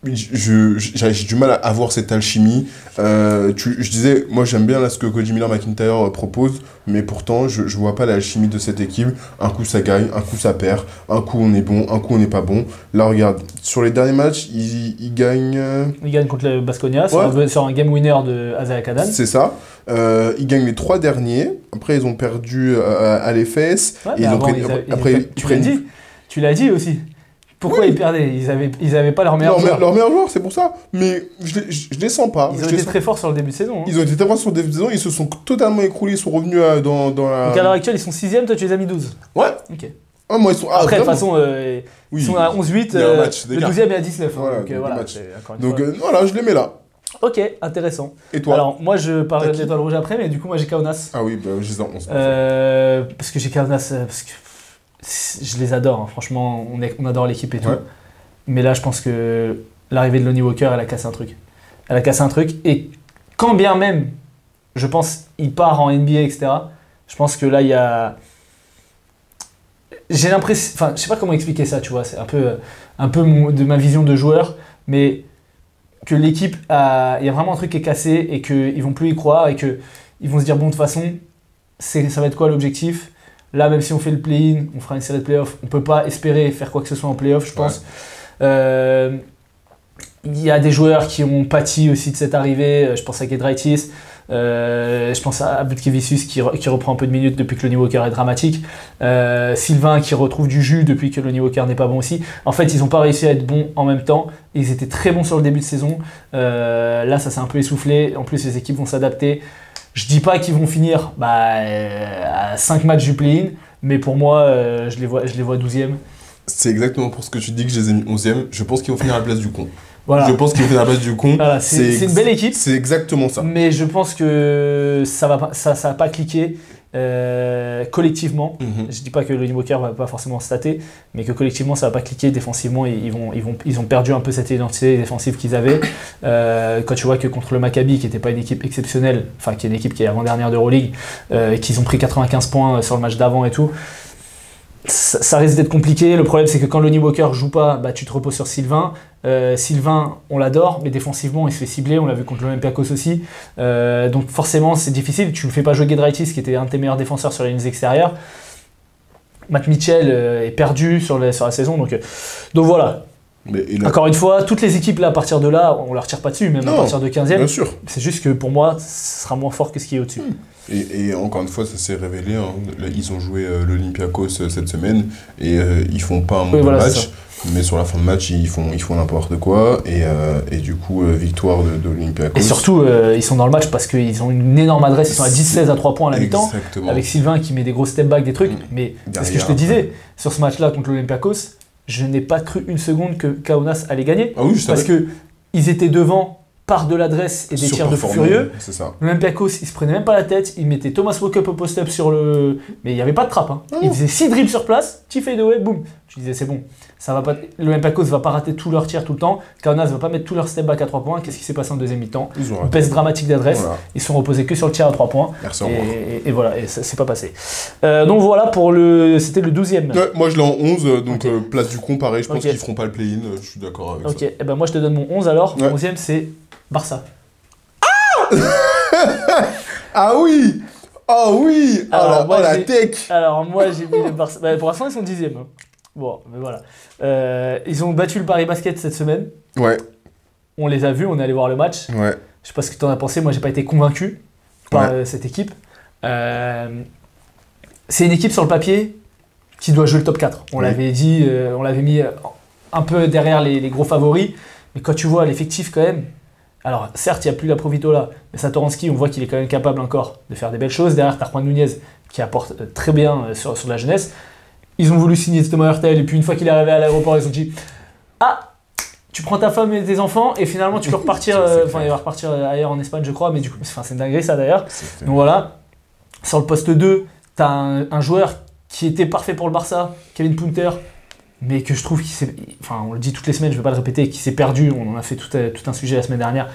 j'ai du mal à avoir cette alchimie. Je disais, moi j'aime bien là, ce que Cody Miller-McIntyre propose, mais pourtant je vois pas l'alchimie de cette équipe. Un coup ça gagne, un coup ça perd, un coup on est bon, un coup on n'est pas bon. Là regarde, sur les derniers matchs, ils gagnent... Ils gagnent contre le Baskonia, ouais. sur un game winner de Isaiah Canaan. C'est ça. Ils gagnent les 3 derniers, après ils ont perdu à l'Efes. Ouais, tu l'as dit aussi. Pourquoi ils perdaient? Ils avaient pas leur meilleur joueur. Leur meilleur joueur, c'est pour ça. Mais je les sens pas. Ils ont été très forts sur le début de saison. Ils ont été très forts sur le début de saison. Ils se sont totalement écroulés. Ils sont revenus dans la... Donc à l'heure actuelle, ils sont 6ème. Toi, tu les as mis 12. Ouais. Ok. Ah, moi, ils sont... Après, de toute façon, ils sont à 11-8. Le 12ème est à 19. Voilà, donc voilà. Donc voilà, je les mets là. Ok, intéressant. Et toi? Alors, moi, je parlerai de l'Étoile Rouge après, mais du coup, moi, j'ai Kaunas. Ah oui, je les ai en 11. Parce que j'ai Kaunas... Parce que je les adore. Hein. Franchement, on adore l'équipe et tout. Ouais. Mais là, je pense que l'arrivée de Lonnie Walker, elle a cassé un truc. Elle a cassé un truc. Et quand bien même, je pense, il part en NBA, etc., je pense que là, il y a... J'ai l'impression... Enfin, je sais pas comment expliquer ça, tu vois. C'est un peu de ma vision de joueur. Mais que l'équipe a... Il y a vraiment un truc qui est cassé et qu'ils vont plus y croire et qu'ils vont se dire, bon, de toute façon, ça va être quoi l'objectif? Là, même si on fait le play-in, on fera une série de play-off. On peut pas espérer faire quoi que ce soit en play-off, je pense. Ouais. Il y a des joueurs qui ont pâti aussi de cette arrivée. Je pense à Giedraitis. Je pense à Butkevicius qui reprend un peu de minutes depuis que Lonnie Walker est dramatique. Sylvain qui retrouve du jus depuis que Lonnie Walker n'est pas bon aussi. En fait, ils n'ont pas réussi à être bons en même temps. Ils étaient très bons sur le début de saison. Là, ça s'est un peu essoufflé. En plus, les équipes vont s'adapter. Je dis pas qu'ils vont finir à 5 matchs du play-in, mais pour moi, je les vois 12e. C'est exactement pour ce que tu dis que je les ai mis 11e. Je pense qu'ils vont finir à la place du con. Voilà. Je pense qu'ils vont finir à la place du con. Voilà, c'est une belle équipe. C'est exactement ça. Mais je pense que ça va pas cliquer collectivement. Je dis pas que Lonnie Walker va pas forcément stater, mais que collectivement ça va pas cliquer. Défensivement, ils ont perdu un peu cette identité défensive qu'ils avaient. Quand tu vois que contre le Maccabi, qui n'était pas une équipe exceptionnelle, enfin qui est une équipe qui est avant-dernière d'Euroleague, qu'ils ont pris 95 points sur le match d'avant et tout. Ça risque d'être compliqué. Le problème, c'est que quand Lonnie Walker joue pas, tu te reposes sur Sylvain. Sylvain, on l'adore, mais défensivement, il se fait cibler. On l'a vu contre l'Olympiakos aussi. Donc forcément, c'est difficile. Tu ne fais pas jouer Giedraitis, qui était un de tes meilleurs défenseurs sur les lignes extérieures. Matt Mitchell est perdu sur la saison. Donc voilà. Encore une fois, toutes les équipes, là, à partir de là, on ne leur tire pas dessus, même à partir de 15e. Bien sûr. C'est juste que pour moi, ce sera moins fort que ce qui est au-dessus. Et encore une fois, ça s'est révélé. Hein. Ils ont joué l'Olympiakos cette semaine et ils font pas un mauvais match. Mais sur la fin de match, ils font n'importe quoi. Et du coup, victoire de l'Olympiakos. Et surtout, ils sont dans le match parce qu'ils ont une énorme adresse. Ils sont à 10-16 à 3 points à la mi-temps. Avec Sylvain qui met des gros step back, des trucs. Mais c'est ce que je te disais. Sur ce match-là contre l'Olympiakos, je n'ai pas cru une seconde que Kaunas allait gagner. Ah oui, parce qu'ils étaient devant par de l'adresse et des tirs de fou Surperformant, furieux. C'est ça. L'Olympiakos, il se prenait même pas la tête, il mettait Thomas Walkup au post-up sur le... Mais il n'y avait pas de trappe. Hein. Il faisait 6 dribbles sur place, petit fadeaway, boum. Je disais, c'est bon. Ça va pas... L'Olympiakos va pas rater tous leurs tirs tout le temps. Kaunas va pas mettre tous leurs step back à 3 points. Qu'est-ce qui s'est passé en deuxième mi-temps? Une baisse dramatique d'adresse. Voilà. Ils sont reposés que sur le tir à 3 points. Merci, au revoir. Et voilà, et ça s'est pas passé. Donc voilà pour le... C'était le 12e. Ouais, moi je l'ai en 11, donc Ok. place du con, pareil, je pense Ok. qu'ils feront pas le play-in, je suis d'accord avec Ok, ça. et ben moi je te donne mon 11 alors. Ouais. Mon 11e c'est Barça. Ah oui! Oh oui! Alors, moi, la j'ai- tech! Alors moi j'ai mis le Barça. Bah, pour l'instant ils sont 10e. Hein. Bon, mais voilà. Ils ont battu le Paris Basket cette semaine. Ouais, On les a vus, on est allé voir le match. ouais. Je sais pas ce que tu en as pensé, moi j'ai pas été convaincu par Ouais. cette équipe. C'est une équipe sur le papier qui doit jouer le top 4. On Oui. l'avait dit, on l'avait mis un peu derrière les gros favoris, mais quand tu vois l'effectif quand même, alors certes il n'y a plus la Provitola, mais Satoransky on voit qu'il est quand même capable encore de faire des belles choses. Derrière t'as Juan Nunez qui apporte très bien sur la jeunesse. Ils ont voulu signer Thomas Hurtel et puis une fois qu'il est arrivé à l'aéroport ils ont dit « Ah, tu prends ta femme et tes enfants et finalement tu peux repartir, C'est enfin il va repartir ailleurs en Espagne je crois, mais du coup c'est une dinguerie ça d'ailleurs. C'était- Donc voilà, sur le poste 2, t'as un joueur qui était parfait pour le Barça, Kevin Punter, mais que je trouve qu'il s'est, enfin on le dit toutes les semaines, je ne vais pas le répéter, qui s'est perdu, on en a fait tout un sujet la semaine dernière,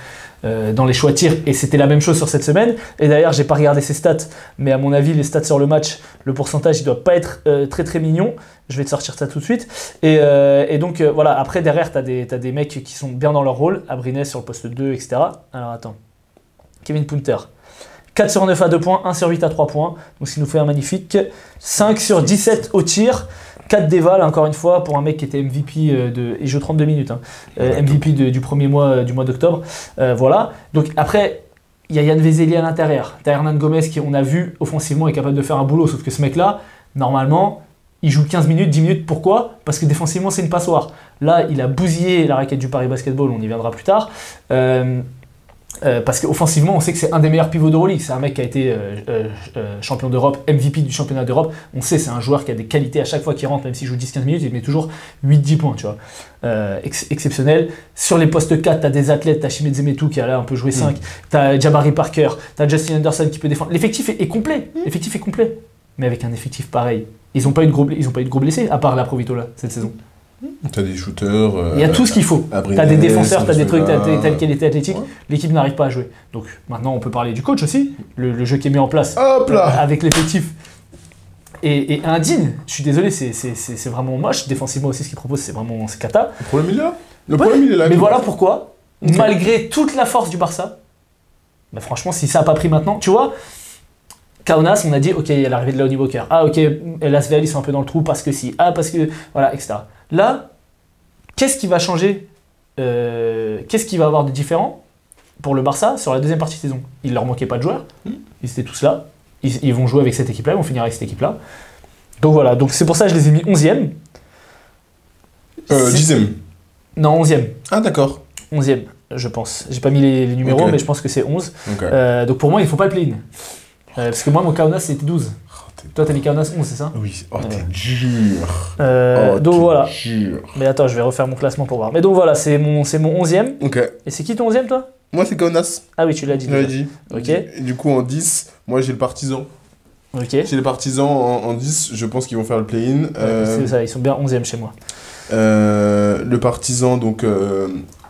dans les choix de tir, et c'était la même chose sur cette semaine. Et d'ailleurs, j'ai pas regardé ses stats, mais à mon avis, les stats sur le match, le pourcentage, il doit pas être très très mignon. Je vais te sortir ça tout de suite. Et donc voilà, après derrière, t'as des mecs qui sont bien dans leur rôle, Abrines sur le poste 2, etc. Alors attends, Kevin Punter. 4 sur 9 à 2 points, 1 sur 8 à 3 points, donc ce qui nous fait un magnifique 5 sur 17 au tir, 4 dévals encore une fois pour un mec qui était MVP il joue 32 minutes, hein, MVP du premier mois du mois d'octobre, voilà. Donc après, il y a Yann Vezeli à l'intérieur, t'as Hernan Gomez qui on a vu offensivement est capable de faire un boulot, sauf que ce mec là, normalement, il joue 15 minutes, 10 minutes, pourquoi? Parce que défensivement c'est une passoire. Là, il a bousillé la raquette du Paris Basketball, on y viendra plus tard. Parce qu'offensivement, on sait que c'est un des meilleurs pivots d'Euroleague. C'est un mec qui a été champion d'Europe, MVP du championnat d'Europe. On sait, c'est un joueur qui a des qualités à chaque fois qu'il rentre, même s'il joue 10-15 minutes, il met toujours 8-10 points, tu vois. Exceptionnel. Sur les postes 4, t'as des athlètes, t'as Chimé Zemetou qui a là un peu joué 5, t'as Jabari Parker, t'as Justin Anderson qui peut défendre. L'effectif est complet. L'effectif est complet. Mais avec un effectif pareil, ils n'ont pas eu de gros blessés, à part la Provitola cette saison. T'as des shooters. Il y a tout ce qu'il faut. Abrines, T'as des défenseurs, t'as des trucs, t'as Venezuela. telle qualité athlétique. Ouais. L'équipe n'arrive pas à jouer. Donc maintenant, on peut parler du coach aussi. Le jeu qui est mis en place Hop là! avec l'effectif est indigne. Je suis désolé, c'est vraiment moche. Défensivement aussi, ce qu'il propose, c'est cata. Le problème il est là. Le problème il est là. Mais voilà pourquoi, Ok. malgré toute la force du Barça, bah franchement, si ça n'a pas pris maintenant, tu vois, Kaunas, on a dit, ok, il y a l'arrivée de Lonnie Walker. Ah, ok, Las Vegas, ils sont un peu dans le trou parce que si. Ah, parce que. Voilà, etc. Là, qu'est-ce qui va changer qu'est-ce qui va avoir de différent pour le Barça sur la deuxième partie de saison? Il leur manquait pas de joueurs. Ils étaient tous là. Ils vont jouer avec cette équipe-là, ils vont finir avec cette équipe-là. Donc voilà, donc c'est pour ça que je les ai mis 11e. 10ème. Non, 11e. Ah d'accord. 11e, je pense. J'ai pas mis les numéros, Ok. mais je pense que c'est 11. Ok. Donc pour moi, il ne faut pas le play-in. Parce que moi, mon Kaunas, c'était 12. Toi, t'as mis Kaunas 11, c'est ça? Oui. Oh t'es Ouais. dur. Donc t'es voilà. Dur. Mais attends, je vais refaire mon classement pour voir. Mais donc voilà, c'est mon 11e. Ok. Et c'est qui ton 11e, toi? Moi c'est Kaunas. Ah oui, tu l'as dit. Je l'ai déjà. dit. Ok. Et du coup en 10, moi j'ai le Partisan. Ok. J'ai les Partisans en 10, je pense qu'ils vont faire le play-in. C'est ça, ils sont bien 11e chez moi. Le Partisan, donc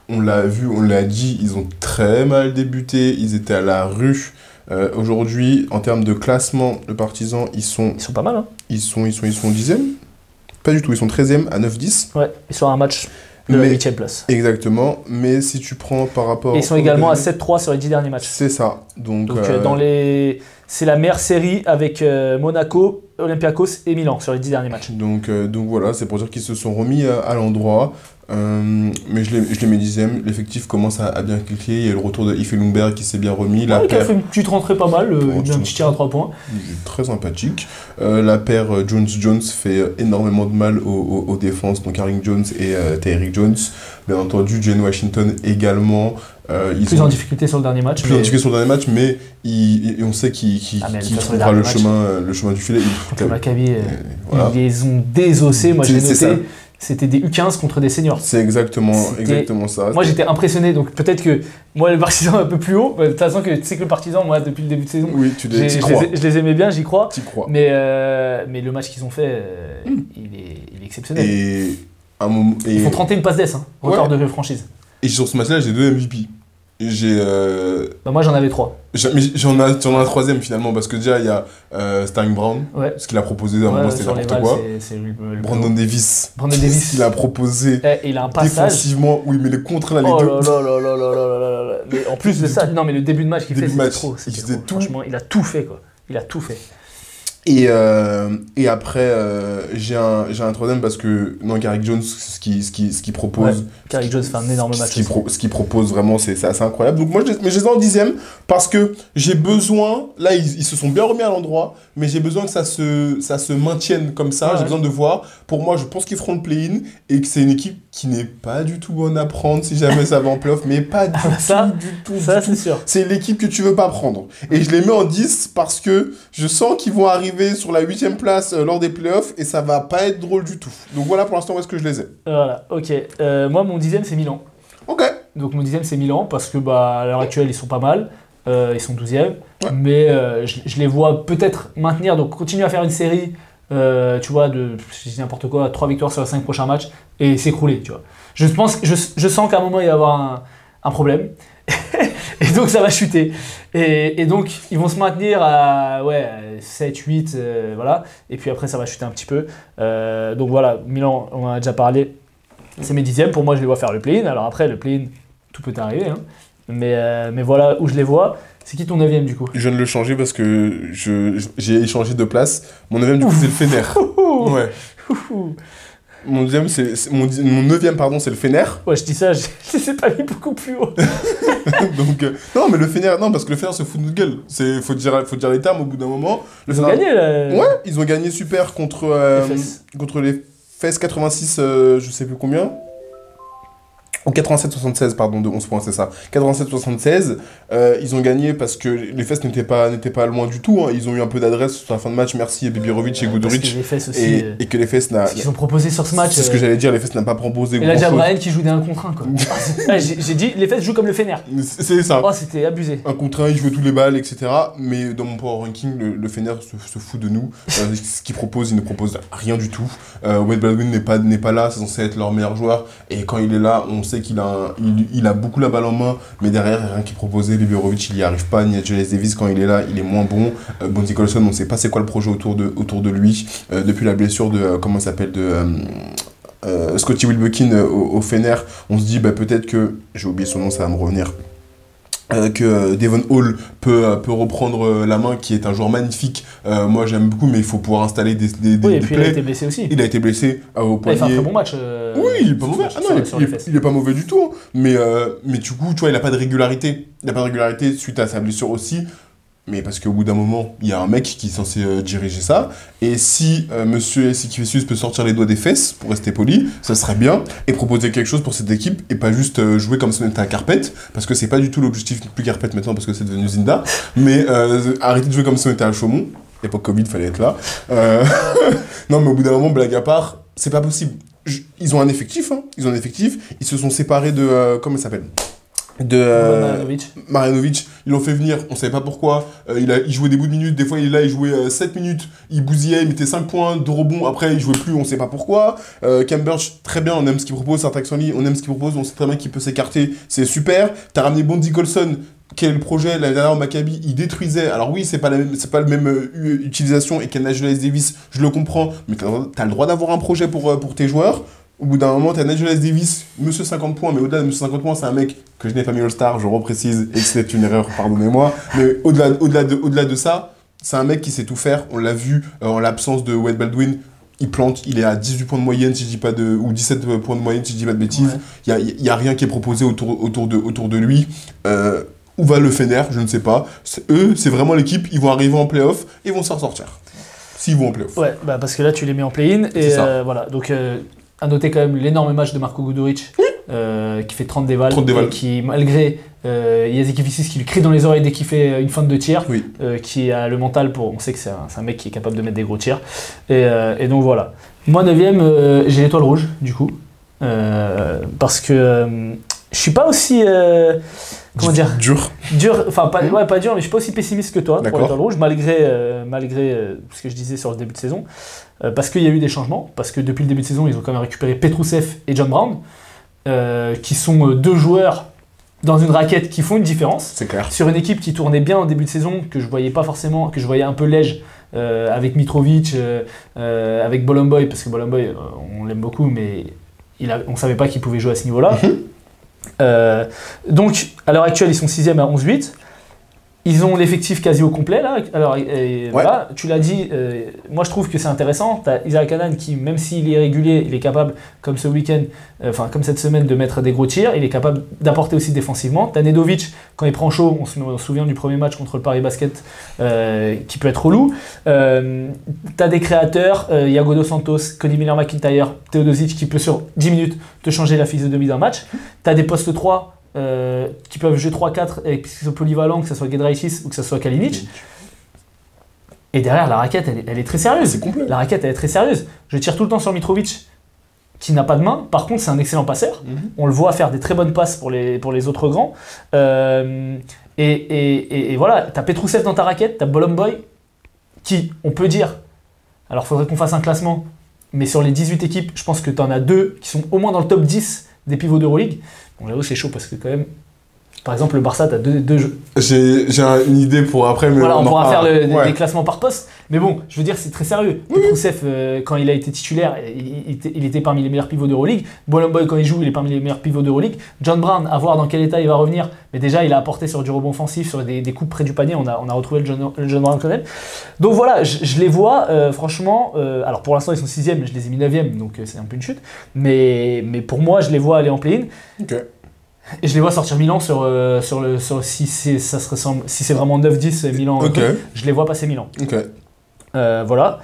on l'a vu, on l'a dit, ils ont très mal débuté, ils étaient à la rue. Aujourd'hui, en termes de classement, le Partisan, ils sont Ils sont pas mal, hein? 10e. Pas du tout, ils sont 13e à 9-10. Ouais, ils sont à un match de la Mais- 8e place. Exactement, mais si tu prends par rapport... Et ils sont au également à dernier- 7-3 sur les 10 derniers matchs. C'est ça. Donc, Donc c'est la meilleure série avec Monaco, Olympiakos et Milan sur les 10 derniers matchs. donc voilà, c'est pour dire qu'ils se sont remis à l'endroit. Mais je les mets 10e. L'effectif commence à bien cliquer. Il y a le retour de Ife Lundberg qui s'est bien remis. La Ouais, qui a paire, fait une petite rentrée pas mal, il met un tu- petit tir à 3 points. très sympathique. La paire Jones-Jones fait énormément de mal aux défenses. Donc Harling Jones et Tyreek Jones. Bien entendu, Jane Washington également. Ils Plus ont en difficulté sur le dernier match. plus en mais difficulté sur le dernier match, mais on sait qu'il Ah, mais de toute façon, trouvera le le dernier chemin du filet. contre le Maccabi, voilà. ils les ont désossés. Moi, j'ai C'est ça. noté c'était des U15 contre des seniors. C'est exactement ça. Moi j'étais impressionné, donc peut-être que moi le Partizan un peu plus haut, de toute façon que tu sais que le Partizan, moi depuis le début de saison, Oui, je les aimais bien, j'y crois. T'y crois. Mais le match qu'ils ont fait, il est exceptionnel. Ils font 31 passes d'ess, record de franchise. Et sur ce match-là, j'ai 2 MVP. Moi j'en avais 3. J'en ai un troisième finalement, parce que déjà il y a Sterling Brown, ce qu'il a proposé à un moment, c'était n'importe quoi. Brandon Davis, ce qu'il a proposé il a un passage défensivement, oui, mais les contre là, les oh deux. là. Mais en plus de ça, non mais le début de match qu'il fait, c'était trop. Tout. Franchement, il a tout fait quoi. Il a tout fait. Et après, j'ai un troisième parce que Carrick Jones, ce qu'il propose. Carrick Jones fait un énorme match. Ce qu'il propose vraiment, c'est assez incroyable. Donc moi, je les ai en 10e parce que j'ai besoin. Là, ils se sont bien remis à l'endroit, mais j'ai besoin que ça se maintienne comme ça. J'ai besoin de voir. Pour moi, je pense qu'ils feront le play-in et que c'est une équipe qui n'est pas du tout bonne à prendre si jamais ça va en play-off, mais pas du tout. Ça, c'est sûr. C'est l'équipe que tu veux pas prendre. Et je les mets en 10 parce que je sens qu'ils vont arriver sur la 8e place lors des playoffs et ça va pas être drôle du tout. Donc voilà pour l'instant où est-ce que je les ai. Voilà, ok. Moi mon 10e c'est Milan. Ok. Donc mon 10e c'est Milan parce que à l'heure actuelle ils sont pas mal. Ils sont 12e. Ouais. Mais je les vois peut-être maintenir, donc continuer à faire une série, tu vois, je dis n'importe quoi, 3 victoires sur les 5 prochains matchs et s'écrouler, tu vois. Je sens qu'à un moment il va y avoir un problème. Et donc ça va chuter. Et donc ils vont se maintenir à 7, 8, voilà. Et puis après ça va chuter un petit peu. Donc voilà, Milan, on en a déjà parlé. C'est mes 10e. Pour moi, je les vois faire le play-in. Alors après, le play-in, tout peut arriver. Mais voilà où je les vois. C'est qui ton 9e du coup ? Je viens de le changer parce que j'ai échangé de place. Mon 9e du coup c'est le Fener. Ouais. Mon 9e, c'est le Fener. Ouais, je dis ça, je les ai pas mis beaucoup plus haut. Donc, non, mais le Fener, non, parce que le Fener se fout de notre gueule. Faut dire les termes au bout d'un moment. Ils ont gagné là. Ouais, ils ont gagné super contre les Fesses 86, je sais plus combien. Ou 87-76, pardon, de 11 points, c'est ça. 87-76, ils ont gagné parce que les Fesses n'étaient pas loin du tout. Ils ont eu un peu d'adresse sur la fin de match. Merci Bibirovic et Guduric. Et que les Fesses Ce qu'ils ont proposé sur ce match. C'est ce que j'allais dire, les Fesses n'ont pas proposé. Et là, Jabrael qui joue des 1 contre 1, quoi. J'ai dit, les Fesses jouent comme le Fener. C'est ça. Oh, c'était abusé. 1 contre 1, ils jouaient tous les balles, etc. Mais dans mon power ranking, le Fener se fout de nous. Ce qu'il propose, il ne propose rien du tout. Wade Baldwin n'est pas là, c'est censé être leur meilleur joueur. Et quand il est là, on sait qu'il a beaucoup la balle en main, mais derrière, il n'y a rien qui est proposé. Bibirovic, il n'y arrive pas. Nigel Davis, quand il est là, il est moins bon. Bonzi Colson, on ne sait pas c'est quoi le projet autour de lui. Depuis la blessure de, comment il s'appelle, Scotty Wilbekin au Fener, on se dit peut-être que, j'ai oublié son nom, ça va me revenir, que Devon Hall peut reprendre la main, qui est un joueur magnifique. Moi j'aime beaucoup, mais il faut pouvoir installer des et puis plays. Il a été blessé aussi. Il a été blessé au poignet. Il fait un très bon match. Oui, il est pas mauvais. Il est pas mauvais du tout. Mais du coup, tu vois, il a pas de régularité. Il a pas de régularité suite à sa blessure aussi. Mais parce qu'au bout d'un moment, il y a un mec qui est censé diriger ça. Et si monsieur Essikivicius peut sortir les doigts des fesses, pour rester poli, ça serait bien. Et proposer quelque chose pour cette équipe. Et pas juste jouer comme si on était à Carpet. Parce que c'est pas du tout l'objectif, plus Carpet maintenant parce que c'est devenu Zinda. Mais arrêter de jouer comme si on était à Chaumont. Époque Covid, fallait être là. Non, mais au bout d'un moment, blague à part, c'est pas possible. Ils ont un effectif. Ils se sont séparés de... comment il s'appelle ? Marjanovic, ils l'ont fait venir, on savait pas pourquoi, il jouait des bouts de minutes, des fois il est là, il jouait 7 minutes, il bousillait, il mettait 5 points, 2 rebonds, après il jouait plus, on sait pas pourquoi. Cambridge, très bien, on aime ce qu'il propose, Sartaxonly, on aime ce qu'il propose, on sait très bien qu'il peut s'écarter, c'est super. T'as ramené Bonzi Colson, quel est le projet, l'année dernière au Maccabi, il détruisait, alors oui, c'est pas la même utilisation, et Nigel Davis, je le comprends, mais t'as le droit d'avoir un projet pour tes joueurs. Au bout d'un moment, t'as Nigel Davis, monsieur 50 points, mais au-delà de monsieur 50 points, c'est un mec que je n'ai pas mis All-Star, je reprécise, et que c'est une erreur, pardonnez-moi. Mais au-delà de ça, c'est un mec qui sait tout faire. On l'a vu en l'absence de Wade Baldwin, il plante, il est à 18 points de moyenne, si je dis pas ou 17 points de moyenne, si je dis pas de bêtises. Il y a rien qui est proposé autour de lui. Où va le Fener, je ne sais pas. Eux, c'est vraiment l'équipe, ils vont arriver en play-off et ils vont s'en ressortir. S'ils vont en play-off. Ouais, parce que là, tu les mets en play-in. Et voilà, donc... à noter quand même l'énorme match de Marko Guduric, qui fait 30 dévals, et qui, malgré Jasikevicius qui lui crie dans les oreilles dès qu'il fait une feinte de tir, Oui. qui a le mental pour... On sait que c'est un mec qui est capable de mettre des gros tirs. Et donc voilà. Moi, 9ème, j'ai l'étoile rouge, du coup. Parce que je suis pas aussi... comment dire Dur. Enfin, pas dur, mais je suis pas aussi pessimiste que toi pour l'étoile rouge, malgré ce que je disais sur le début de saison. Parce qu'il y a eu des changements, parce que depuis le début de saison, ils ont quand même récupéré Petrousev et John Brown, qui sont deux joueurs dans une raquette qui font une différence. C'est clair. Sur une équipe qui tournait bien au début de saison, que je voyais pas forcément, que je voyais un peu léger, avec Mitrovic, avec Bolomboy, parce que Bolomboy, on l'aime beaucoup, mais on savait pas qu'il pouvait jouer à ce niveau-là. Donc, à l'heure actuelle, ils sont 6e à 11-8. Ils ont l'effectif quasi au complet, là. Alors, voilà, tu l'as dit, moi je trouve que c'est intéressant. Tu as Isaac Hanan qui, même s'il est régulier, il est capable, comme ce week-end, comme cette semaine, de mettre des gros tirs. Il est capable d'apporter aussi défensivement. Tu as Nedovic, quand il prend chaud, on se souvient du premier match contre le Paris Basket, qui peut être relou. Tu as des créateurs, Iago Dos Santos, Cody Miller-McIntyre, Teodosic, qui peut sur 10 minutes te changer la physionomie d'un match. Tu as des postes 3. Qui peuvent jouer 3-4 et qui sont polyvalents, que ce soit Giedraitis ou que ce soit Kalinic. Et derrière, la raquette, elle est très sérieuse. C'est complet. La raquette, elle est très sérieuse. Je tire tout le temps sur Mitrovic, qui n'a pas de main. Par contre, c'est un excellent passeur. On le voit faire des très bonnes passes pour les autres grands. Et voilà, t'as Petrousev dans ta raquette, t'as Bolomboy, qui, on peut dire, alors il faudrait qu'on fasse un classement, mais sur les 18 équipes, je pense que t'en as 2 qui sont au moins dans le top 10 des pivots d'Euroleague. Bon, là-haut, c'est chaud parce que quand même, par exemple, le Barça, t'as deux jeux. J'ai une idée pour après, mais voilà, on pourra faire les classements par poste. Mais bon, je veux dire, c'est très sérieux. Petrousev, quand il a été titulaire, il était parmi les meilleurs pivots d'Euroleague. Bolomboy, quand il joue, il est parmi les meilleurs pivots d'Euroleague. John Brown, à voir dans quel état il va revenir. Mais déjà, il a apporté sur du rebond offensif, sur des coups près du panier. On a retrouvé le John Brown qu'on aime. Donc voilà, je les vois, franchement. Alors pour l'instant, ils sont 6e, je les ai mis 9e, donc c'est un peu une chute. Mais pour moi, je les vois aller en play-in. Ok. Et je les vois sortir Milan si c'est vraiment 9-10 Milan. Okay. Je les vois passer Milan. Okay. Voilà.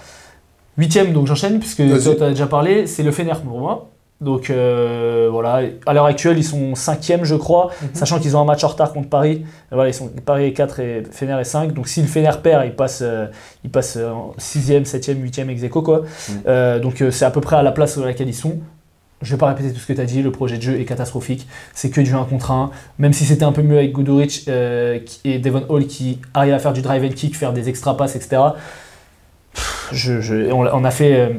8e, donc j'enchaîne, puisque toi tu as déjà parlé, c'est le Fener pour moi. Donc voilà, à l'heure actuelle ils sont 5e je crois, sachant qu'ils ont un match en retard contre Paris. Voilà, ils sont Paris est 4 et Fener est 5. Donc si le Fener perd, il passe en 6e, 7e, 8e ex aequo quoi. Donc c'est à peu près à la place à laquelle ils sont. Je ne vais pas répéter tout ce que tu as dit, le projet de jeu est catastrophique. C'est que du 1 contre 1. Même si c'était un peu mieux avec Guduric et Devon Hall qui arrivent à faire du drive and kick, faire des extra passes, etc. On a fait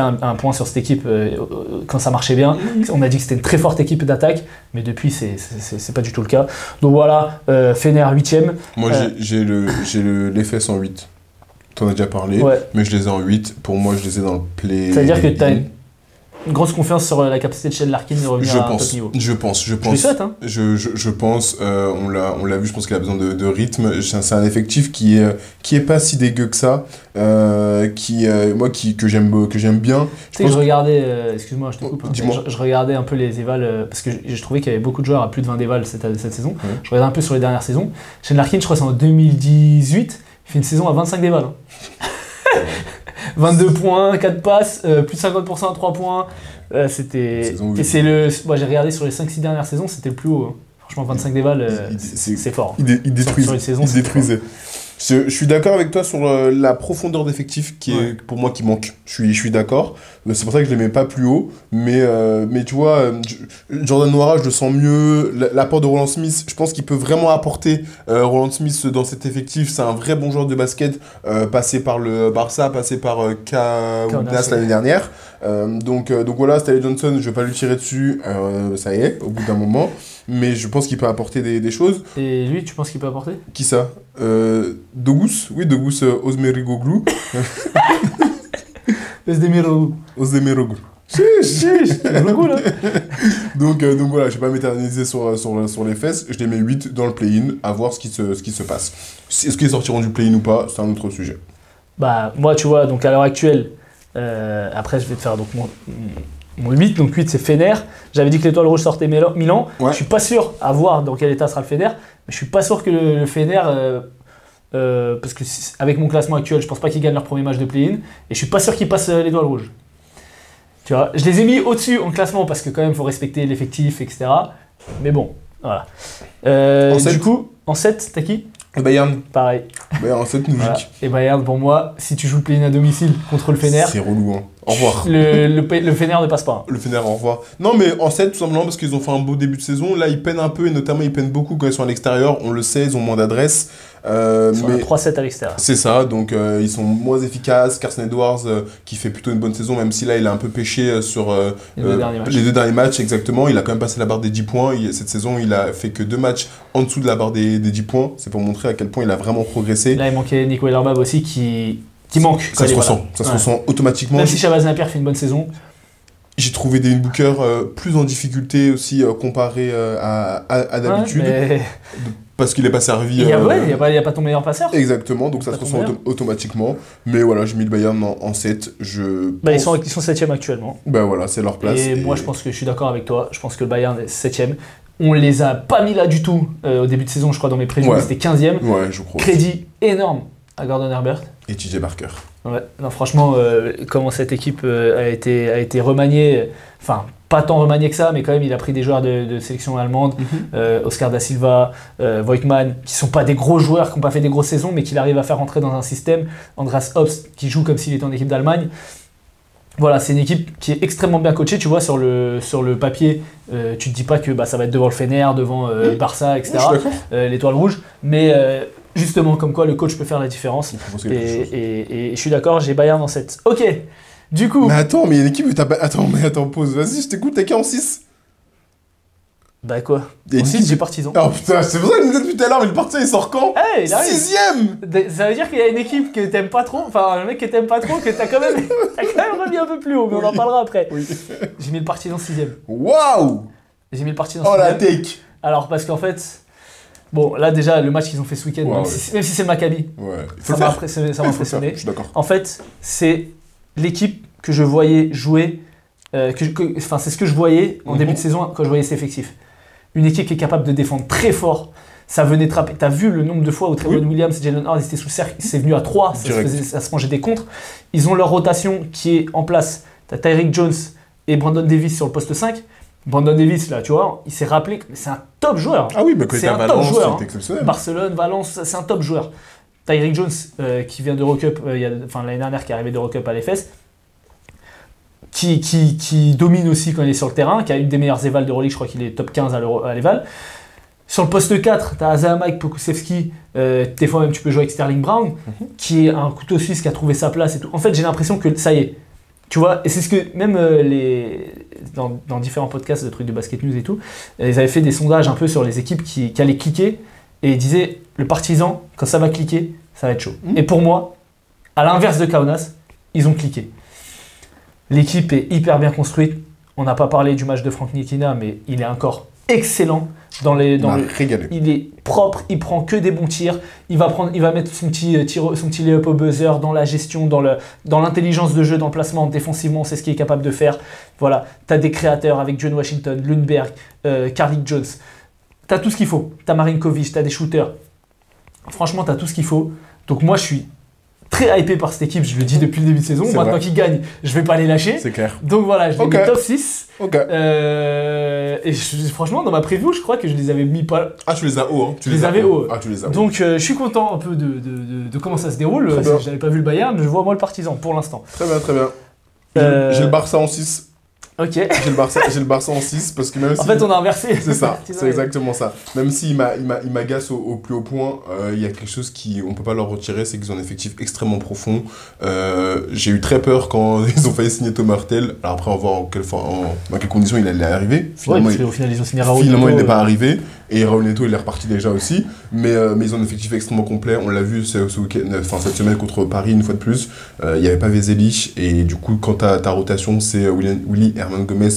un point sur cette équipe quand ça marchait bien. On a dit que c'était une très forte équipe d'attaque, mais depuis, c'est pas du tout le cas. Donc voilà, Fener 8e. Moi, j'ai les fesses en 8. Tu en as déjà parlé, mais je les ai en 8. Pour moi, je les ai dans le play. C'est-à-dire que tu as une grosse confiance sur la capacité de Shane Larkin de revenir à un top niveau. Je pense. Je le souhaite, hein. Je pense, on l'a vu, je pense qu'il a besoin de rythme. C'est un effectif qui est pas si dégueu que ça, que j'aime bien. Tu sais que je regardais, excuse-moi, je te coupe. Dis-moi. Je regardais un peu les évals, parce que je trouvais qu'il y avait beaucoup de joueurs à plus de 20 évals cette saison. Je regardais un peu sur les dernières saisons. Shane Larkin, je crois que c'est en 2018, il fait une saison à 25 dévals. 22 points, 4 passes, plus de 50% à 3 points. C'était. Et c'est moi j'ai regardé sur les 5-6 dernières saisons, c'était le plus haut. Hein. Franchement, 25 dévals, c'est fort. Il détruisait. Je suis d'accord avec toi sur la profondeur d'effectif qui est pour moi qui manque. Je suis d'accord. C'est pour ça que je ne les mets pas plus haut. Mais tu vois, Jordan Nwora, je le sens mieux. L'apport de Roland Smith, je pense qu'il peut vraiment apporter Roland Smith dans cet effectif. C'est un vrai bon joueur de basket, passé par le Barça, passé par Kaunas l'année dernière. Donc voilà, Stanley Johnson, je ne vais pas lui tirer dessus. Ça y est, au bout d'un moment. Mais je pense qu'il peut apporter des choses. Et lui, tu penses qu'il peut apporter ? Qui ça ? Dogus, oui, Dogus Ozmerigoglu. Ozdemiroglu. Donc voilà, je vais pas m'éterniser sur les fesses. Je les mets 8 dans le play-in, à voir ce qui se passe. Est-ce qu'ils sortiront du play-in ou pas, c'est un autre sujet. Bah, moi, tu vois, donc à l'heure actuelle, après je vais te faire donc mon 8, donc 8 c'est Fener. J'avais dit que l'étoile rouge sortait Milan. Ouais. Je suis pas sûr à voir dans quel état sera le Fener, mais je suis pas sûr que le Fener, parce que avec mon classement actuel, je pense pas qu'ils gagnent leur premier match de play-in, et je suis pas sûr qu'ils passent l'étoile rouge. Tu vois, je les ai mis au-dessus en classement parce que quand même faut respecter l'effectif, etc. Mais bon, Voilà. En Du 7. coup, en 7, t'as qui? Bayern. Pareil. Bayern en 7, nous Voilà. Et Bayern, pour moi, si tu joues le play-in à domicile contre le Fener, C'est relou, hein. Au revoir. le Fener ne passe pas. Le Fener, au revoir. Non, mais en 7, tout simplement parce qu'ils ont fait un beau début de saison. Là, ils peinent un peu, et notamment, ils peinent beaucoup quand ils sont à l'extérieur. On le sait, ils ont moins d'adresse. Ils sont à Mais 3-7 à l'extérieur. c'est ça, donc ils sont moins efficaces. Carson Edwards, qui fait plutôt une bonne saison, même si là, il a un peu pêché sur Les deux derniers matchs. les 2 derniers matchs, exactement. Il a quand même passé la barre des 10 points. Cette saison, il a fait que 2 matchs en dessous de la barre des 10 points. C'est pour montrer à quel point il a vraiment progressé. Là, il manquait Nico Ellerbab aussi qui manque. Ça se Voilà. ressent, ça se Ouais. ressent automatiquement. Même si Shabazz Napier fait une bonne saison, J'ai trouvé Devin Booker plus en difficulté aussi comparé à d'habitude, ouais, mais parce qu'il n'est pas servi. il n'y a pas ton meilleur passeur. Exactement, donc ça Pas se ton ressent meilleur. automatiquement. Mais voilà, j'ai mis le Bayern en 7. Ils sont 7ème actuellement. Bah voilà, c'est leur place. Et moi, je pense que je suis d'accord avec toi. Je pense que le Bayern est 7ème. On les a pas mis là du tout au début de saison, je crois, dans mes prévus, Ouais. c'était 15ème. Ouais, je crois. Crédit énorme à Gordon Herbert. Et TJ Barker. Ouais. Non, franchement, comment cette équipe a été remaniée, enfin, pas tant remaniée que ça, mais quand même, il a pris des joueurs de sélection allemande, Oscar da Silva, Voigtmann, qui sont pas des gros joueurs, qui n'ont pas fait des grosses saisons, mais qu'il arrive à faire rentrer dans un système. Andreas Obst, qui joue comme s'il était en équipe d'Allemagne. Voilà, c'est une équipe qui est extrêmement bien coachée. Tu vois, sur le papier, tu te dis pas que ça va être devant le Fener, devant Barça, etc., Ouais, je suis d'accord. l'étoile rouge, mais justement, comme quoi le coach peut faire la différence. Il propose quelque chose. Et je suis d'accord, j'ai Bayern en 7. Ok, du coup. Mais attends, mais il y a une équipe où t'as pas. Attends, pause. Vas-y, je t'écoute, t'as qui en 6? Bah quoi? Il y a une Ensuite, équipe- j'ai Partisan. Oh putain, c'est pour ça qu'il me disait depuis tout à l'heure, mais le parti il sort quand? Hey, il arrive. 6ème! Ça veut dire qu'il y a une équipe que t'aimes pas trop, enfin un mec que t'aimes pas trop, que t'as quand même remis un peu plus haut, mais on en parlera après. Oui. J'ai mis le Partisan 6ème. Waouh! J'ai mis le Partisan Oh la 6ème. take! Alors, parce qu'en fait, bon, là déjà, le match qu'ils ont fait ce week-end, Ouais, même, ouais. si c'est le Maccabi, Ouais, il ça faut le m'a faire. impressionné. Ça m'a Il faut le faire, impressionné. je suis d'accord. En fait, c'est l'équipe que je voyais jouer, enfin, c'est ce que je voyais en début de saison quand je voyais cet effectif. Une équipe qui est capable de défendre très fort. Ça venait trapper. T'as vu le nombre de fois où Trevor Williams et Jalen Hurd étaient sous le cercle, c'est venu à 3, ça se mangeait des contres. Ils ont leur rotation qui est en place. T'as Tyreek Jones et Brandon Davis sur le poste 5. Brandon Davis, là, tu vois, il s'est rappelé que c'est un top joueur. Ah oui, mais quand il C'est était à un top Valence, joueur, c'était exceptionnel. Barcelone, Valence, c'est un top joueur. Tyreek Jones, qui vient d'Eurocup, l'année dernière, qui est arrivé d'Eurocup à l'EFS, qui domine aussi quand il est sur le terrain, qui a une des meilleures évals de Euroleague, je crois qu'il est top 15 à l'éval. Sur le poste 4, tu as Azaha Pokusevski, des fois même tu peux jouer avec Sterling Brown, qui est un couteau suisse qui a trouvé sa place et tout. En fait, j'ai l'impression que ça y est. Tu vois, et c'est ce que même dans différents podcasts de trucs de basket news et tout, ils avaient fait des sondages un peu sur les équipes qui allaient cliquer et ils disaient le Partizan, quand ça va cliquer, ça va être chaud. Et pour moi, à l'inverse de Kaunas, ils ont cliqué. L'équipe est hyper bien construite. On n'a pas parlé du match de Frank Ntilikina, mais il est encore excellent. Régalé. Il est propre, il prend que des bons tirs. Il va mettre son petit lay-up au buzzer dans la gestion, dans l'intelligence de jeu, dans le placement. Défensivement, c'est ce qu'il est capable de faire. Voilà, tu as des créateurs avec John Washington, Lundberg, Carlik Jones. Tu as tout ce qu'il faut. Tu as Marinkovic, tu as des shooters. Franchement, tu as tout ce qu'il faut. Donc moi, je suis très hypé par cette équipe, je le dis depuis le début de saison. C'est Maintenant vrai. qu'ils gagnent, je vais pas les lâcher. C'est clair. Donc voilà, je les Ok. mets top 6. Ok. Franchement, dans ma preview, je crois que je les avais mis pas. Ah, tu les as haut, hein. Je les avais haut. Ah, tu les as haut. Donc je suis content un peu de comment ça se déroule. Très bien. J'avais pas vu le Bayern, je vois moi le Partisan pour l'instant. Très bien, très bien. J'ai le Barça en 6. Ok. J'ai le Barça en 6 parce que même si. En fait, on a inversé. C'est ça, c'est exactement ça. Même s'il m'agace au plus haut point, il y a quelque chose on peut pas leur retirer, c'est qu'ils ont un effectif extrêmement profond. J'ai eu très peur quand ils ont failli signer Thomas Hurtel. Alors après, on va voir dans quelles conditions il allait arriver. Finalement, au final, ils ont signé Raoul. Finalement, il n'est pas arrivé. Et Raoul Neto, il est reparti déjà aussi. Mais ils ont un effectif extrêmement complet. On l'a vu cette semaine contre Paris, une fois de plus. Il n'y avait pas Vezeli. Et du coup, quand ta rotation, c'est Willy Herman Gomez,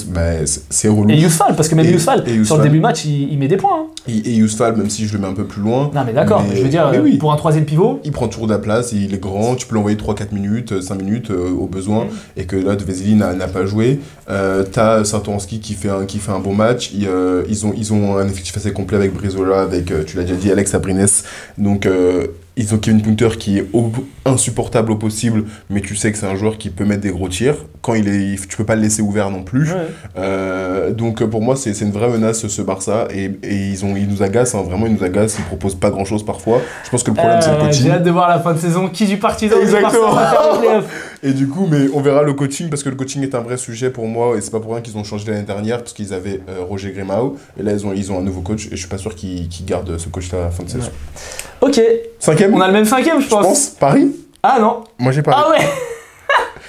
c'est relou. Et Yousfal, parce que même Yousfal, sur le Yousfal. début de match, il met des points. Hein. Et Yousfal, même si je le mets un peu plus loin. Non, mais d'accord, je veux dire, oui. pour un troisième pivot. Il prend toujours de la place, il est grand, tu peux l'envoyer 3-4 minutes, 5 minutes au besoin, et que là, Vezeli n'a pas joué. T'as Satoransky qui fait un bon match. Ils ont un effectif assez complet avec Brizola, avec, tu l'as déjà dit, Alex Abrines. Donc, Ils ont Kevin Punter qui est insupportable au possible, mais tu sais que c'est un joueur qui peut mettre des gros tirs. Quand tu peux pas le laisser ouvert non plus. Ouais. Donc pour moi, c'est une vraie menace ce Barça. Et ils nous agacent, hein, vraiment, ils nous agacent. Ils proposent pas grand chose parfois. Je pense que le problème, c'est le coaching. J'ai hâte de voir la fin de saison. Qui du partisan Exactement. du Barça va faire les playoffs. Et du coup, mais on verra le coaching parce que le coaching est un vrai sujet pour moi. Et c'est pas pour rien qu'ils ont changé l'année dernière parce qu'ils avaient Roger Grimao. Et là, ils ont un nouveau coach. Et je suis pas sûr qu'ils gardent ce coach-là à la fin de saison. Ouais. Ok. 5e. On a le même 5e, je pense. Paris. Ah non. Moi, j'ai Paris. Ah ouais.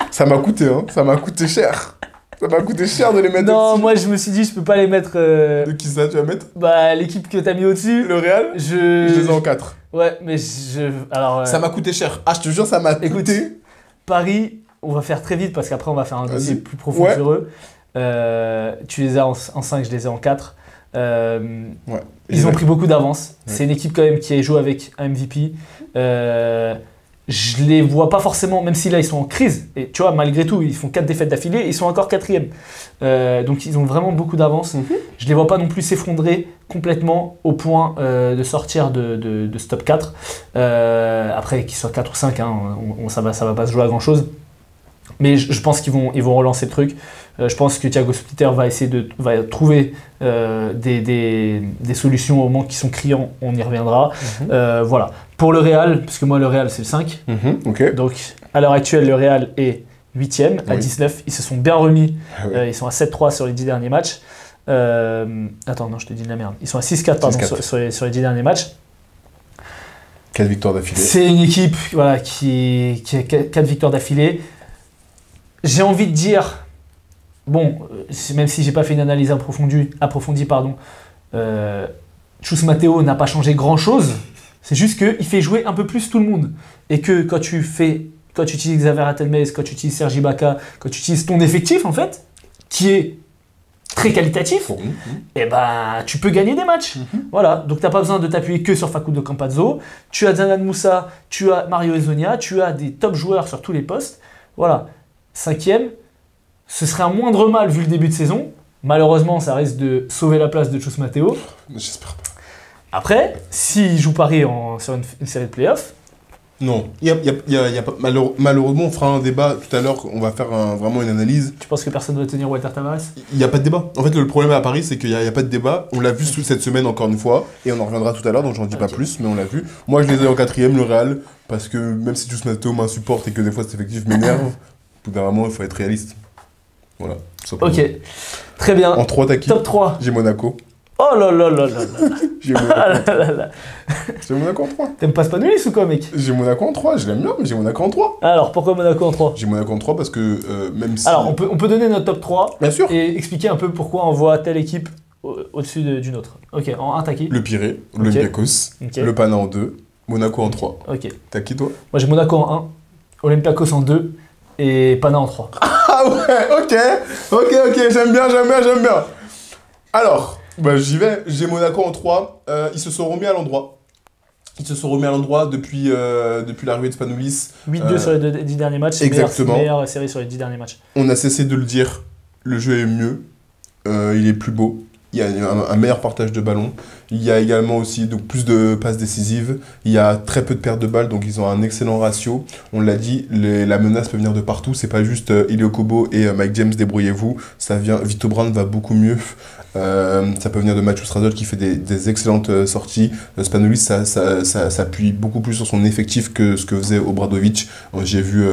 Ça m'a coûté, hein. Ça m'a coûté cher. Ça m'a coûté cher de les mettre Non, au-dessus. moi je me suis dit, je peux pas les mettre. De qui ça, tu vas mettre? Bah, l'équipe que t'as mis au-dessus. Le Real. Je les ai en 4. Ouais, mais alors. Ça m'a coûté cher. Ah, je te jure, ça m'a coûté. Paris, on va faire très vite parce qu'après on va faire un dossier plus profond Ouais. sur eux. Tu les as en 5, je les ai en 4. Ouais. Ils ont pris beaucoup d'avance. Ouais. C'est une équipe quand même qui a joué avec un MVP. Je les vois pas forcément, même si là ils sont en crise. Et tu vois, malgré tout, ils font 4 défaites d'affilée, ils sont encore 4e. Donc ils ont vraiment beaucoup d'avance. Je les vois pas non plus s'effondrer complètement au point de sortir de ce top 4. Après, qu'ils soient 4 ou 5, hein, ça va pas se jouer à grand chose. Mais je pense qu'ils vont relancer le truc. Je pense que Thiago Splitter va trouver des solutions au moment qui sont criants, on y reviendra. Voilà. Pour le Real, parce que moi le Real c'est le 5. Ok. Donc à l'heure actuelle le Real est 8e à 19. Ils se sont bien remis. Ah ouais. Ils sont à 7-3 sur les 10 derniers matchs. Attends, non, je te dis de la merde. Ils sont à 6-4 pardon, 6-4. sur les 10 derniers matchs. 4 victoires d'affilée. C'est une équipe voilà, qui a 4 victoires d'affilée. J'ai envie de dire, bon, même si j'ai pas fait une analyse approfondie pardon, Chus Mateo n'a pas changé grand chose. C'est juste qu'il fait jouer un peu plus tout le monde. Et que quand tu utilises Xavier Atelmez, quand tu utilises Sergi Ibaka, quand tu utilises ton effectif en fait, qui est très qualitatif, et ben tu peux gagner des matchs. Voilà, donc t'as pas besoin de t'appuyer que sur Facundo Campazzo. Tu as Zanan Moussa, tu as Mario Hezonja, tu as des top joueurs sur tous les postes. Voilà, 5e, ce serait un moindre mal vu le début de saison. Malheureusement, ça risque de sauver la place de Chus Mateo. J'espère pas. Après, s'il joue Paris sur une série de playoffs. Non, y a pas, malheureusement, on fera un débat tout à l'heure, on va faire vraiment une analyse. Tu penses que personne ne va tenir Walter Tavares? Il n'y a pas de débat. En fait, le problème à Paris, c'est qu'il n'y a pas de débat. On l'a vu cette semaine encore une fois, et on en reviendra tout à l'heure, donc j'en dis pas plus, mais on l'a vu. Moi, je les ai en 4e, le Real, parce que même si Chus Mateo m'insupporte et que des fois cet effectif m'énerve, au bout d'un moment, il faut être réaliste. Voilà. Ok, très bien. En 3, t'as qui? Top 3. J'ai Monaco. Oh là là là là là. J'ai Ah Monaco. là là là. J'ai Monaco en 3. T'aimes pas Spanulis ou quoi, mec? J'ai Monaco en 3, je l'aime bien, mais j'ai Monaco en 3. Alors, pourquoi Monaco en 3? J'ai Monaco en 3 parce que même si... Alors, on peut donner notre top 3 Bien sûr. et expliquer un peu pourquoi on voit telle équipe au-dessus d'une autre. Ok, en 1, t'as qui? Le Pirée, l'Olympiakos, Ok. le Pana en 2, Monaco en 3. Ok. T'as qui toi? Moi, j'ai Monaco en 1, Olympiakos en 2 et Pana en 3. Ah ouais, ok, j'aime bien. Alors, bah, j'y vais, j'ai Monaco en 3, ils se sont remis à l'endroit. Depuis l'arrivée de Spanoulis. 8-2 sur les 10 derniers matchs, c'est exactement. meilleure série sur les 10 derniers matchs. On a cessé de le dire, le jeu est mieux, il est plus beau, il y a un meilleur partage de ballon, il y a également aussi donc, plus de passes décisives, il y a très peu de pertes de balles, donc ils ont un excellent ratio. On l'a dit, la menace peut venir de partout, c'est pas juste Ilio Kobo et Mike James, débrouillez-vous, ça vient, Vito Brown va beaucoup mieux. Ça peut venir de Mathieu Stradol qui fait des excellentes sorties. Spanoulis, ça s'appuie beaucoup plus sur son effectif que ce que faisait Obradovic. J'ai vu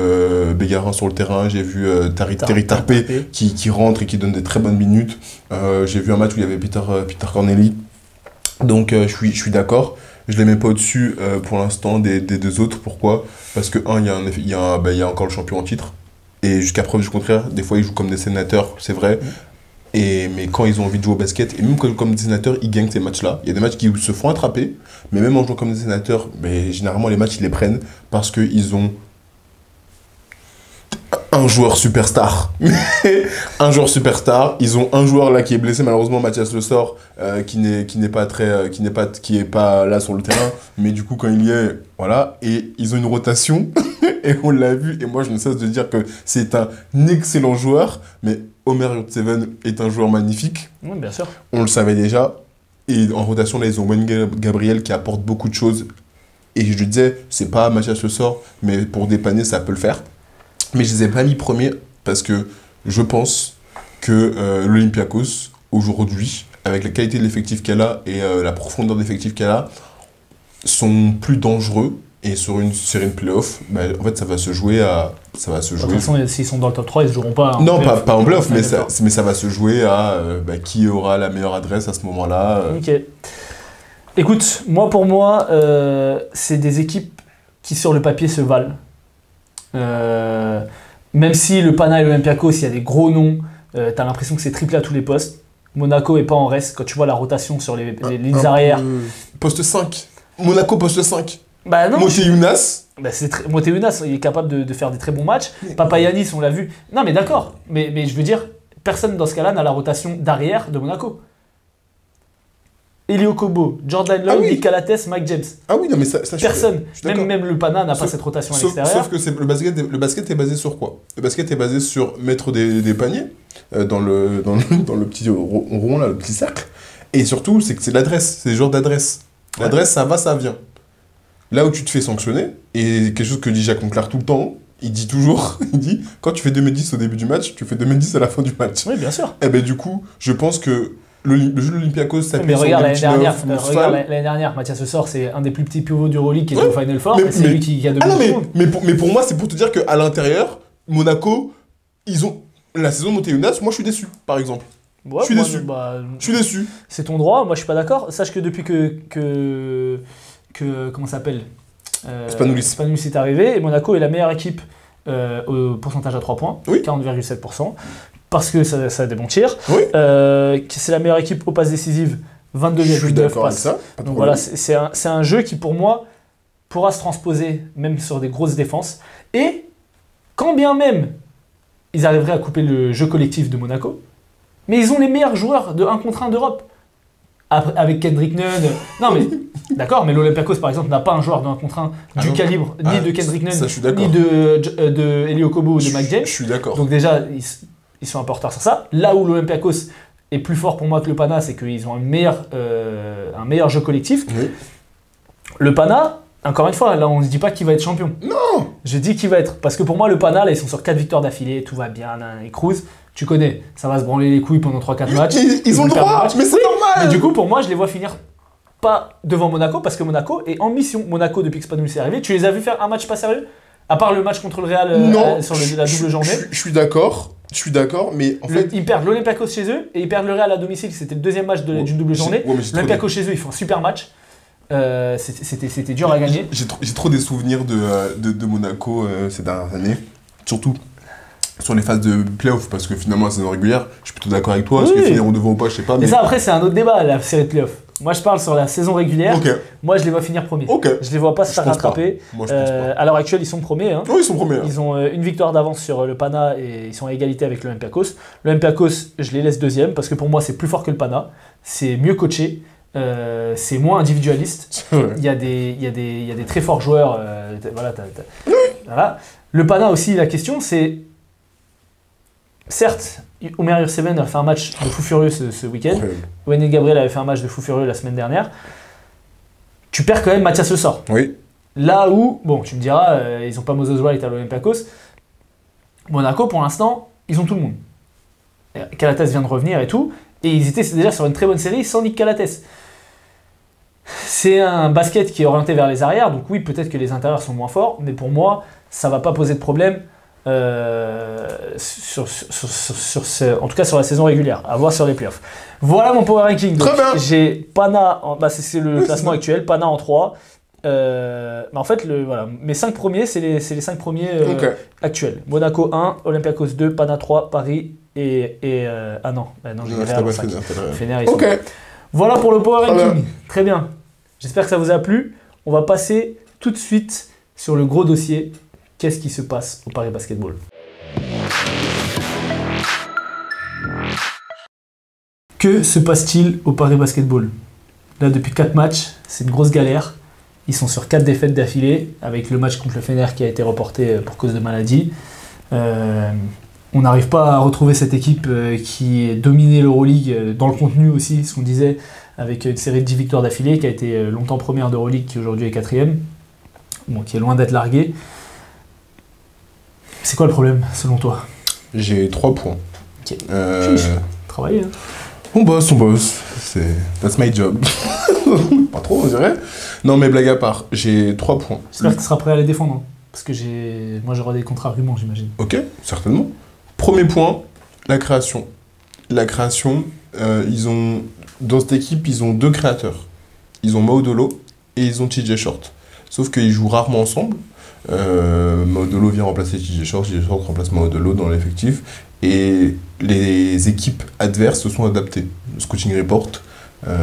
Bégarin sur le terrain, j'ai vu Terry Tarpé qui rentre et qui donne des très bonnes minutes. J'ai vu un match où il y avait Peter Corneli. Donc je suis d'accord. Je ne les mets pas au-dessus pour l'instant des deux autres. Pourquoi? Parce que, il y a encore le champion en titre. Et jusqu'à preuve du contraire, des fois ils jouent comme des sénateurs, c'est vrai. Mais quand ils ont envie de jouer au basket, et même comme des sénateurs, ils gagnent ces matchs-là. Il y a des matchs qui se font attraper, mais même en jouant comme des sénateurs, généralement les matchs ils les prennent parce qu'ils ont un joueur superstar. Ils ont un joueur là qui est blessé, malheureusement Mathias Le Sort, qui est pas là sur le terrain, mais du coup quand il y est, voilà, et ils ont une rotation, et on l'a vu, et moi je ne cesse de dire que c'est un excellent joueur, mais Omer Yurtseven est un joueur magnifique. Oui, bien sûr. On le savait déjà. Et en rotation, là, ils ont Wayne Gabriel qui apporte beaucoup de choses. Et je disais, c'est pas Mathias Le Sort, mais pour dépanner, ça peut le faire. Mais je les ai pas mis premiers parce que je pense que l'Olympiakos, aujourd'hui, avec la qualité de l'effectif qu'elle a et la profondeur d'effectif qu'elle a, sont plus dangereux. Et sur une série de playoffs, bah, en fait, ça va se jouer à... Ça va se jouer... De toute façon, s'ils sont dans le top 3, ils ne joueront pas. Non, pas en playoff, mais ça va se jouer à qui aura la meilleure adresse à ce moment-là. Ok. Écoute, pour moi, c'est des équipes qui, sur le papier, se valent. Même si le Pana et l'Olympiakos, il y a des gros noms, t'as l'impression que c'est triplé à tous les postes. Monaco est pas en reste. Quand tu vois la rotation sur les lignes arrière. Poste 5. Monaco, poste 5. Bah non. Motiejunas. Bah Motiejunas, il est capable de faire des très bons matchs. Papagiannis, on l'a vu. Non, mais d'accord. Mais je veux dire, personne dans ce cas-là n'a la rotation d'arrière de Monaco. Elio Kobo, Jordan Lloyd, Nick Calates, Mike James. Ah oui, non, mais ça personne. Même le Pana n'a pas cette rotation à l'extérieur. Sauf que le basket est basé sur quoi? Le basket est basé sur mettre des paniers dans le petit rond, là, le petit cercle. Et surtout, c'est que c'est l'adresse, c'est le genre d'adresse. L'adresse, ça va, ça vient. Là où tu te fais sanctionner, et quelque chose que dit Jacques Monclar tout le temps, il dit toujours, quand tu fais 2m10 au début du match, tu fais 2m10 à la fin du match. Oui, bien sûr. Et ben du coup, je pense que le jeu de l'Olympiakos s'appuie sur l'année dernière, Mathias Le Sort, c'est un des plus petits pivots d'Euroleague qui était au Final Four, c'est lui qui a dominé tout le monde. Mais pour moi, c'est pour te dire qu'à l'intérieur, Monaco, ils ont... La saison de Motiejunas, moi je suis déçu, par exemple. Ouais, je suis déçu. C'est ton droit, moi je suis pas d'accord. Sache que depuis que comment ça s'appelle Spanoulis est arrivé, et Monaco est la meilleure équipe au pourcentage à 3 points, 40,7%, parce que ça a des bons tirs. Oui. C'est la meilleure équipe aux passes décisives, 22,9 passes. Donc voilà, c'est un jeu qui pour moi pourra se transposer même sur des grosses défenses. Et quand bien même ils arriveraient à couper le jeu collectif de Monaco, mais ils ont les meilleurs joueurs de 1 contre 1 d'Europe. Avec Kendrick Nunn. Non mais, d'accord, mais l'Olympiakos par exemple n'a pas un joueur de 1 contre 1 du calibre ni de Kendrick Nunn, ni de Elio Kobo ou de Mike James. Je suis d'accord. Donc déjà, ils sont un peu en retard sur ça. Là où l'Olympiakos est plus fort pour moi que le Pana, c'est qu'ils ont un meilleur jeu collectif. Oui. Le Pana, encore une fois, là on ne dit pas qui va être champion. Non. Je dis qui va être. Parce que pour moi, le Pana, là, ils sont sur 4 victoires d'affilée, tout va bien, là, ils cruisent. Tu connais, ça va se branler les couilles pendant 3-4 matchs. Ils ont le droit, mais c'est normal. Mais du coup, pour moi, je les vois finir pas devant Monaco, parce que Monaco est en mission. Monaco, depuis que Spanoulis est arrivé, tu les as vus faire un match pas sérieux? À part le match contre le Real sur la double journée. Je suis d'accord, mais en fait... Ils perdent l'Olympiakos chez eux, et ils perdent le Real à domicile, c'était le deuxième match d'une double journée. L'Olympiakos chez eux, ils font un super match. C'était dur à gagner. J'ai trop des souvenirs de Monaco ces dernières années, surtout sur les phases de play-off, parce que finalement la saison régulière, je suis plutôt d'accord avec toi, est-ce qu'ils finiront devant ou pas, je sais pas. Mais ça après c'est un autre débat, la série de play-off. Moi je parle sur la saison régulière, moi je les vois finir premiers. Je les vois pas se faire rattraper. Moi, je pense pas. À l'heure actuelle ils sont premiers. Hein. Oui, ils sont premiers. Ils ont une victoire d'avance sur le Pana et ils sont à égalité avec l'Olympiakos. L'Olympiakos je les laisse deuxième parce que pour moi c'est plus fort que le Pana, c'est mieux coaché. C'est moins individualiste. Il y a des très forts joueurs. Voilà. Le Pana aussi, la question c'est... Certes, Omer Yurtseven a fait un match de fou furieux ce week-end. Wayne Gabriel avait fait un match de fou furieux la semaine dernière. Tu perds quand même Mathias Le Sort. Oui. Là où, bon, tu me diras, ils n'ont pas Moses Wright à l'Olympiakos. Monaco, pour l'instant, ils ont tout le monde. Calates vient de revenir et tout. Et ils étaient déjà sur une très bonne série sans Nick Calates. C'est un basket qui est orienté vers les arrières. Donc oui, peut-être que les intérieurs sont moins forts. Mais pour moi, ça ne va pas poser de problème. En tout cas sur la saison régulière, à voir sur les playoffs. Voilà mon power ranking. Donc, j'ai Pana, c'est le classement actuel, Pana en 3. Mais en fait, mes 5 premiers, c'est les 5 premiers actuels. Monaco 1, Olympiakos 2, Pana 3, Paris et j'ai Real en 5. Fener, voilà pour le power ranking. Très bien. J'espère que ça vous a plu. On va passer tout de suite sur le gros dossier. Qu'est-ce qui se passe au Paris Basketball? Que se passe-t-il au Paris Basketball? Là, depuis 4 matchs, c'est une grosse galère. Ils sont sur 4 défaites d'affilée, avec le match contre le Fener qui a été reporté pour cause de maladie. On n'arrive pas à retrouver cette équipe qui dominait l'Euroleague dans le contenu aussi, ce qu'on disait, avec une série de 10 victoires d'affilée, qui a été longtemps première d'Euroleague, qui aujourd'hui est 4e. bon, qui est loin d'être largué. C'est quoi le problème, selon toi? J'ai 3 points. Ok. Travailler. Hein. On bosse. That's my job. Pas trop, on dirait. Non, mais blague à part, j'ai 3 points. J'espère que tu seras prêt à les défendre. Hein, parce que moi, j'aurai des contre-arguments, j'imagine. Ok, certainement. Premier point, la création. La création, dans cette équipe, ils ont 2 créateurs. Ils ont Maudolo et ils ont TJ Short. Sauf qu'ils jouent rarement ensemble. Maudolo vient remplacer TJ Short remplace Maudolo dans l'effectif. Et les équipes adverses se sont adaptées. Le Scouting Report,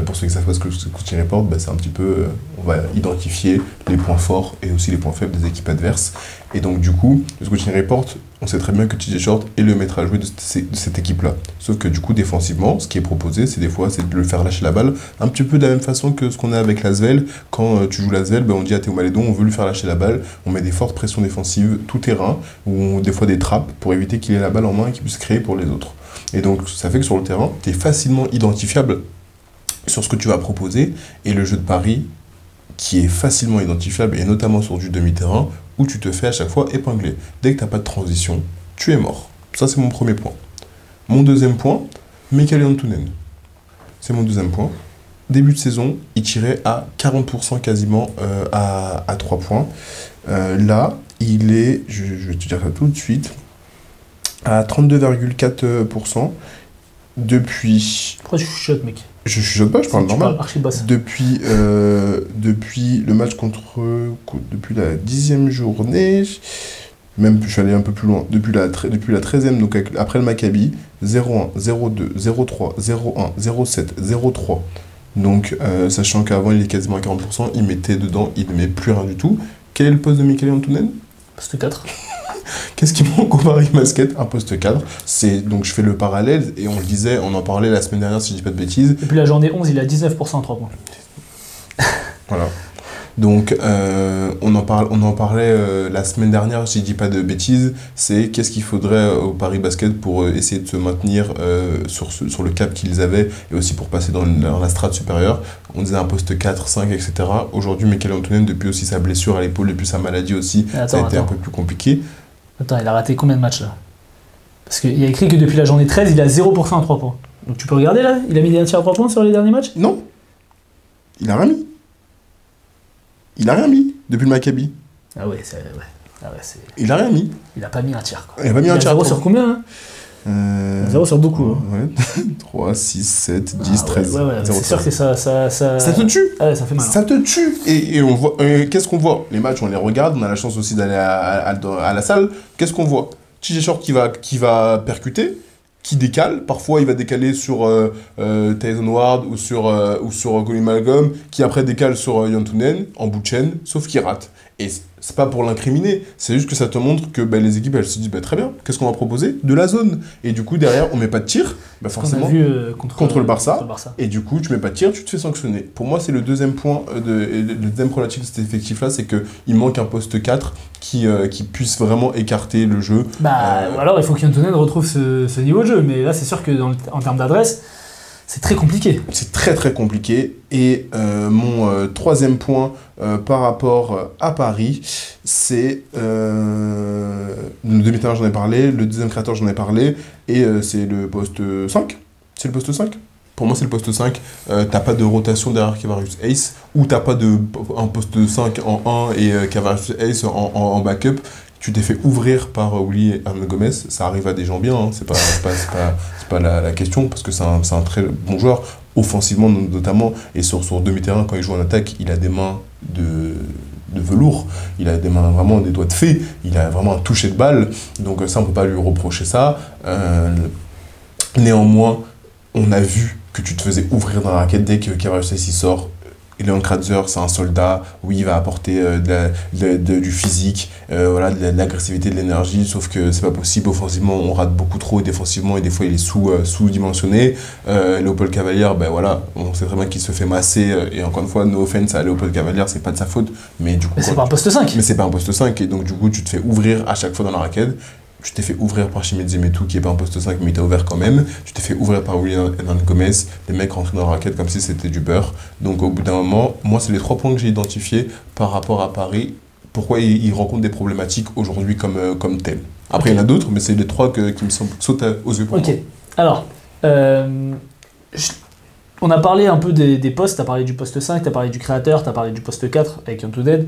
pour ceux qui ne savent pas ce que le Scouting Report, c'est un petit peu, on va identifier les points forts et aussi les points faibles des équipes adverses. Et donc du coup, le Scouting Report, on sait très bien que TJ Short est le maître à jouer de cette équipe-là. Sauf que du coup, défensivement, ce qui est proposé, c'est des fois de le faire lâcher la balle, un petit peu de la même façon que ce qu'on a avec l'Asvel. Quand tu joues l'Asvel, on dit à Théo Malédon, on veut lui faire lâcher la balle, on met des fortes pressions défensives, tout terrain, ou des fois des trappes, pour éviter qu'il ait la balle en main et qu'il puisse créer pour les autres. Et donc, ça fait que sur le terrain, tu es facilement identifiable sur ce que tu vas proposer, et le jeu de Paris, qui est facilement identifiable, et notamment sur du demi-terrain, où tu te fais à chaque fois épingler. Dès que tu n'as pas de transition, tu es mort. Ça, c'est mon premier point. Mon deuxième point, Mikael Antunen. C'est mon deuxième point. Début de saison, il tirait à 40% quasiment à 3 points. Là, il est, je vais te dire ça tout de suite, à 32,4% depuis... Pourquoi tu chuchotes, mec? Je chuchote pas, je parle normal. Archi basse. Depuis le match depuis la 10e journée, même je suis allé un peu plus loin, depuis la 13e, donc après le Maccabi, 0-1, 0-2, 0-3, 0-1, 0-7, 0-3. Donc, sachant qu'avant il est quasiment à 40%, il mettait dedans, il ne met plus rien du tout. Quel est le poste de Mikael Antunen? Poste 4. Qu'est-ce qui manque au Paris Basket? Un poste cadre. Donc je fais le parallèle, et on le disait, on en parlait la semaine dernière si je dis pas de bêtises. Depuis la journée 11, il est à 19% à 3 points. Voilà. Donc on en parlait la semaine dernière, si je dis pas de bêtises, c'est qu'est-ce qu'il faudrait au Paris Basket pour essayer de se maintenir sur le cap qu'ils avaient, et aussi pour passer dans la strate supérieure. On disait un poste 4, 5, etc. Aujourd'hui, Mikael Antunen, depuis aussi sa blessure à l'épaule, depuis sa maladie aussi, ça a été un peu plus compliqué. Attends, il a raté combien de matchs là? Parce qu'il y a écrit que depuis la journée 13, il est à 0% à 3 points. Donc tu peux regarder là? Il a mis des tirs à 3 points sur les derniers matchs? Non. Il a rien mis. Il a rien mis depuis le Maccabi. Ah ouais, c'est... Il a rien mis. Il a pas mis un tir, quoi. Il a pas mis un tir. 0 sur combien, hein? 0 sur beaucoup. Ouais. 3, 6, 7, 10, 13. Ouais, 0, c'est sûr que ça te tue. Ah ouais, ça fait mal. Ça te tue. Et on voit... qu'est-ce qu'on voit? Les matchs, on les regarde. On a la chance aussi d'aller à la salle. Qu'est-ce qu'on voit? TJ Short qui va percuter, qui décale. Parfois, il va décaler sur Tyson Ward ou sur Colin Malcolm, qui après décale sur Antunen en bout de chaîne, sauf qu'il rate. Et c'est pas pour l'incriminer, c'est juste que ça te montre que les équipes, elles se disent très bien, qu'est-ce qu'on va proposer? De la zone. Et du coup, derrière, on met pas de tir, forcément, on a vu, contre le Barça. Et du coup, tu mets pas de tir, tu te fais sanctionner. Pour moi, c'est le deuxième point, le deuxième problématique de cet effectif-là, c'est qu'il manque un poste 4 qui puisse vraiment écarter le jeu. Alors, il faut qu'Antunen retrouve ce niveau de jeu, mais là, c'est sûr que en termes d'adresse, c'est très compliqué. C'est très très compliqué. Et mon troisième point par rapport à Paris, c'est le demi-terrain, j'en ai parlé, le deuxième créateur, j'en ai parlé, et c'est le poste 5. C'est le poste 5. Pour moi, c'est le poste 5. T'as pas de rotation derrière Kavarius Ace, ou t'as pas un poste 5 en 1 et Kavarius Ace en backup. Tu t'es fait ouvrir par Willy Hernangomez, ça arrive à des gens bien, hein. C'est pas la question, parce que c'est un très bon joueur, offensivement notamment, et sur demi-terrain, quand il joue en attaque, il a des mains de velours, il a des mains vraiment, des doigts de fée, il a vraiment un toucher de balle, donc ça on peut pas lui reprocher ça. Néanmoins, on a vu que tu te faisais ouvrir dans la raquette dès que Kavarius Ace sort. Leon Kratzer, c'est un soldat, oui, il va apporter du physique, de l'agressivité, de l'énergie, sauf que c'est pas possible. Offensivement, on rate beaucoup trop, et défensivement, et des fois, il est sous-dimensionné. Léopold Cavalier, on sait très bien qu'il se fait masser, et encore une fois, no offense à Léopold Cavalier, c'est pas de sa faute, mais du coup... Mais c'est pas un poste 5. Mais c'est pas un poste 5, et donc du coup, tu te fais ouvrir à chaque fois dans la raquette. Tu t'es fait ouvrir par Chimezie Metu, qui n'est pas un poste 5, mais il t'a ouvert quand même. Tu t'es fait ouvrir par William Hernangomez. Les mecs rentraient dans la raquette comme si c'était du beurre. Donc au bout d'un moment, moi, c'est les 3 points que j'ai identifiés par rapport à Paris pourquoi il rencontre des problématiques aujourd'hui comme telles. Après, il y en a d'autres, mais c'est les trois qui me sautent aux yeux pour moi. Ok. Alors, on a parlé un peu des postes, tu as parlé du poste 5, tu as parlé du créateur, tu as parlé du poste 4 avec Young to Dead.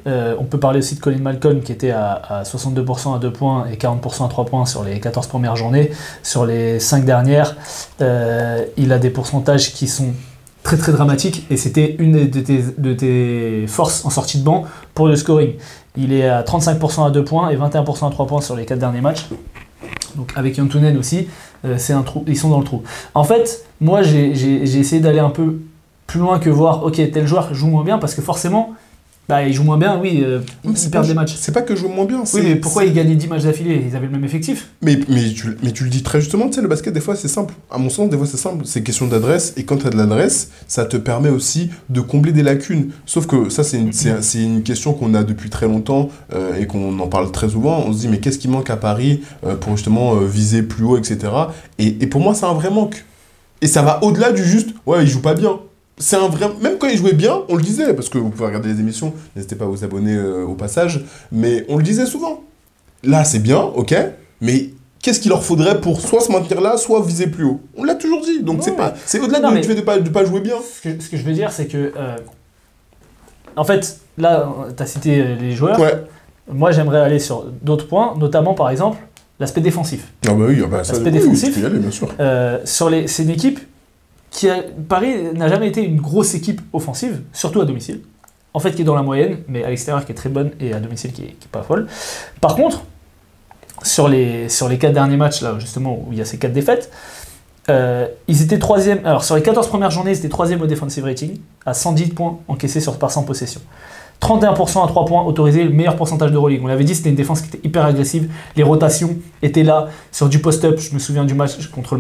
On peut parler aussi de Colin Malcolm qui était à 62% à 2 points et 40% à 3 points sur les 14 premières journées. Sur les 5 dernières, il a des pourcentages qui sont très très dramatiques et c'était une de tes forces en sortie de banc pour le scoring. Il est à 35% à 2 points et 21% à 3 points sur les 4 derniers matchs. Donc avec Young to Dead aussi, c'est un trou, ils sont dans le trou. En fait, moi j'ai essayé d'aller un peu plus loin que voir, ok, tel joueur joue moins bien parce que forcément, bah, il joue moins bien, oui, ils perdent des matchs. C'est pas que je joue moins bien. Oui, mais pourquoi ils gagnaient 10 matchs d'affilée? Ils avaient le même effectif. Mais tu le dis très justement, tu sais, le basket, des fois, c'est simple. À mon sens, des fois, c'est simple. C'est question d'adresse. Et quand tu as de l'adresse, ça te permet aussi de combler des lacunes. Sauf que ça, c'est une question qu'on a depuis très longtemps et qu'on en parle très souvent. On se dit, mais qu'est-ce qui manque à Paris pour justement viser plus haut, etc. Et pour moi, c'est un vrai manque. Et ça va au-delà du juste, ouais, il joue pas bien. C'est un vrai... Même quand il jouait bien, on le disait, parce que vous pouvez regarder les émissions, n'hésitez pas à vous abonner au passage, mais on le disait souvent. Là, c'est bien, ok, mais qu'est-ce qu'il leur faudrait pour soit se maintenir là, soit viser plus haut? On l'a toujours dit, donc c'est au-delà du fait de pas jouer bien. Ce que je veux dire, c'est que... en fait, là, tu as cité les joueurs. Ouais. Moi, j'aimerais aller sur d'autres points, notamment, par exemple, l'aspect défensif. Ah bah oui, bah ça, l'aspect défensif, tu peux y aller, bien sûr. c'est une équipe Paris n'a jamais été une grosse équipe offensive, surtout à domicile. En fait, qui est dans la moyenne, mais à l'extérieur qui est très bonne et à domicile qui est pas folle. Par contre, sur les 4 derniers matchs, là, justement, où il y a ces 4 défaites, ils étaient 3e. Alors, sur les 14 premières journées, ils étaient 3e au defensive rating, à 110 points encaissés par 100 possessions. 31% à 3 points autorisés, le meilleur pourcentage d'Euroleague. On l'avait dit, c'était une défense qui était hyper agressive. Les rotations étaient là. Sur du post-up, je me souviens du match contre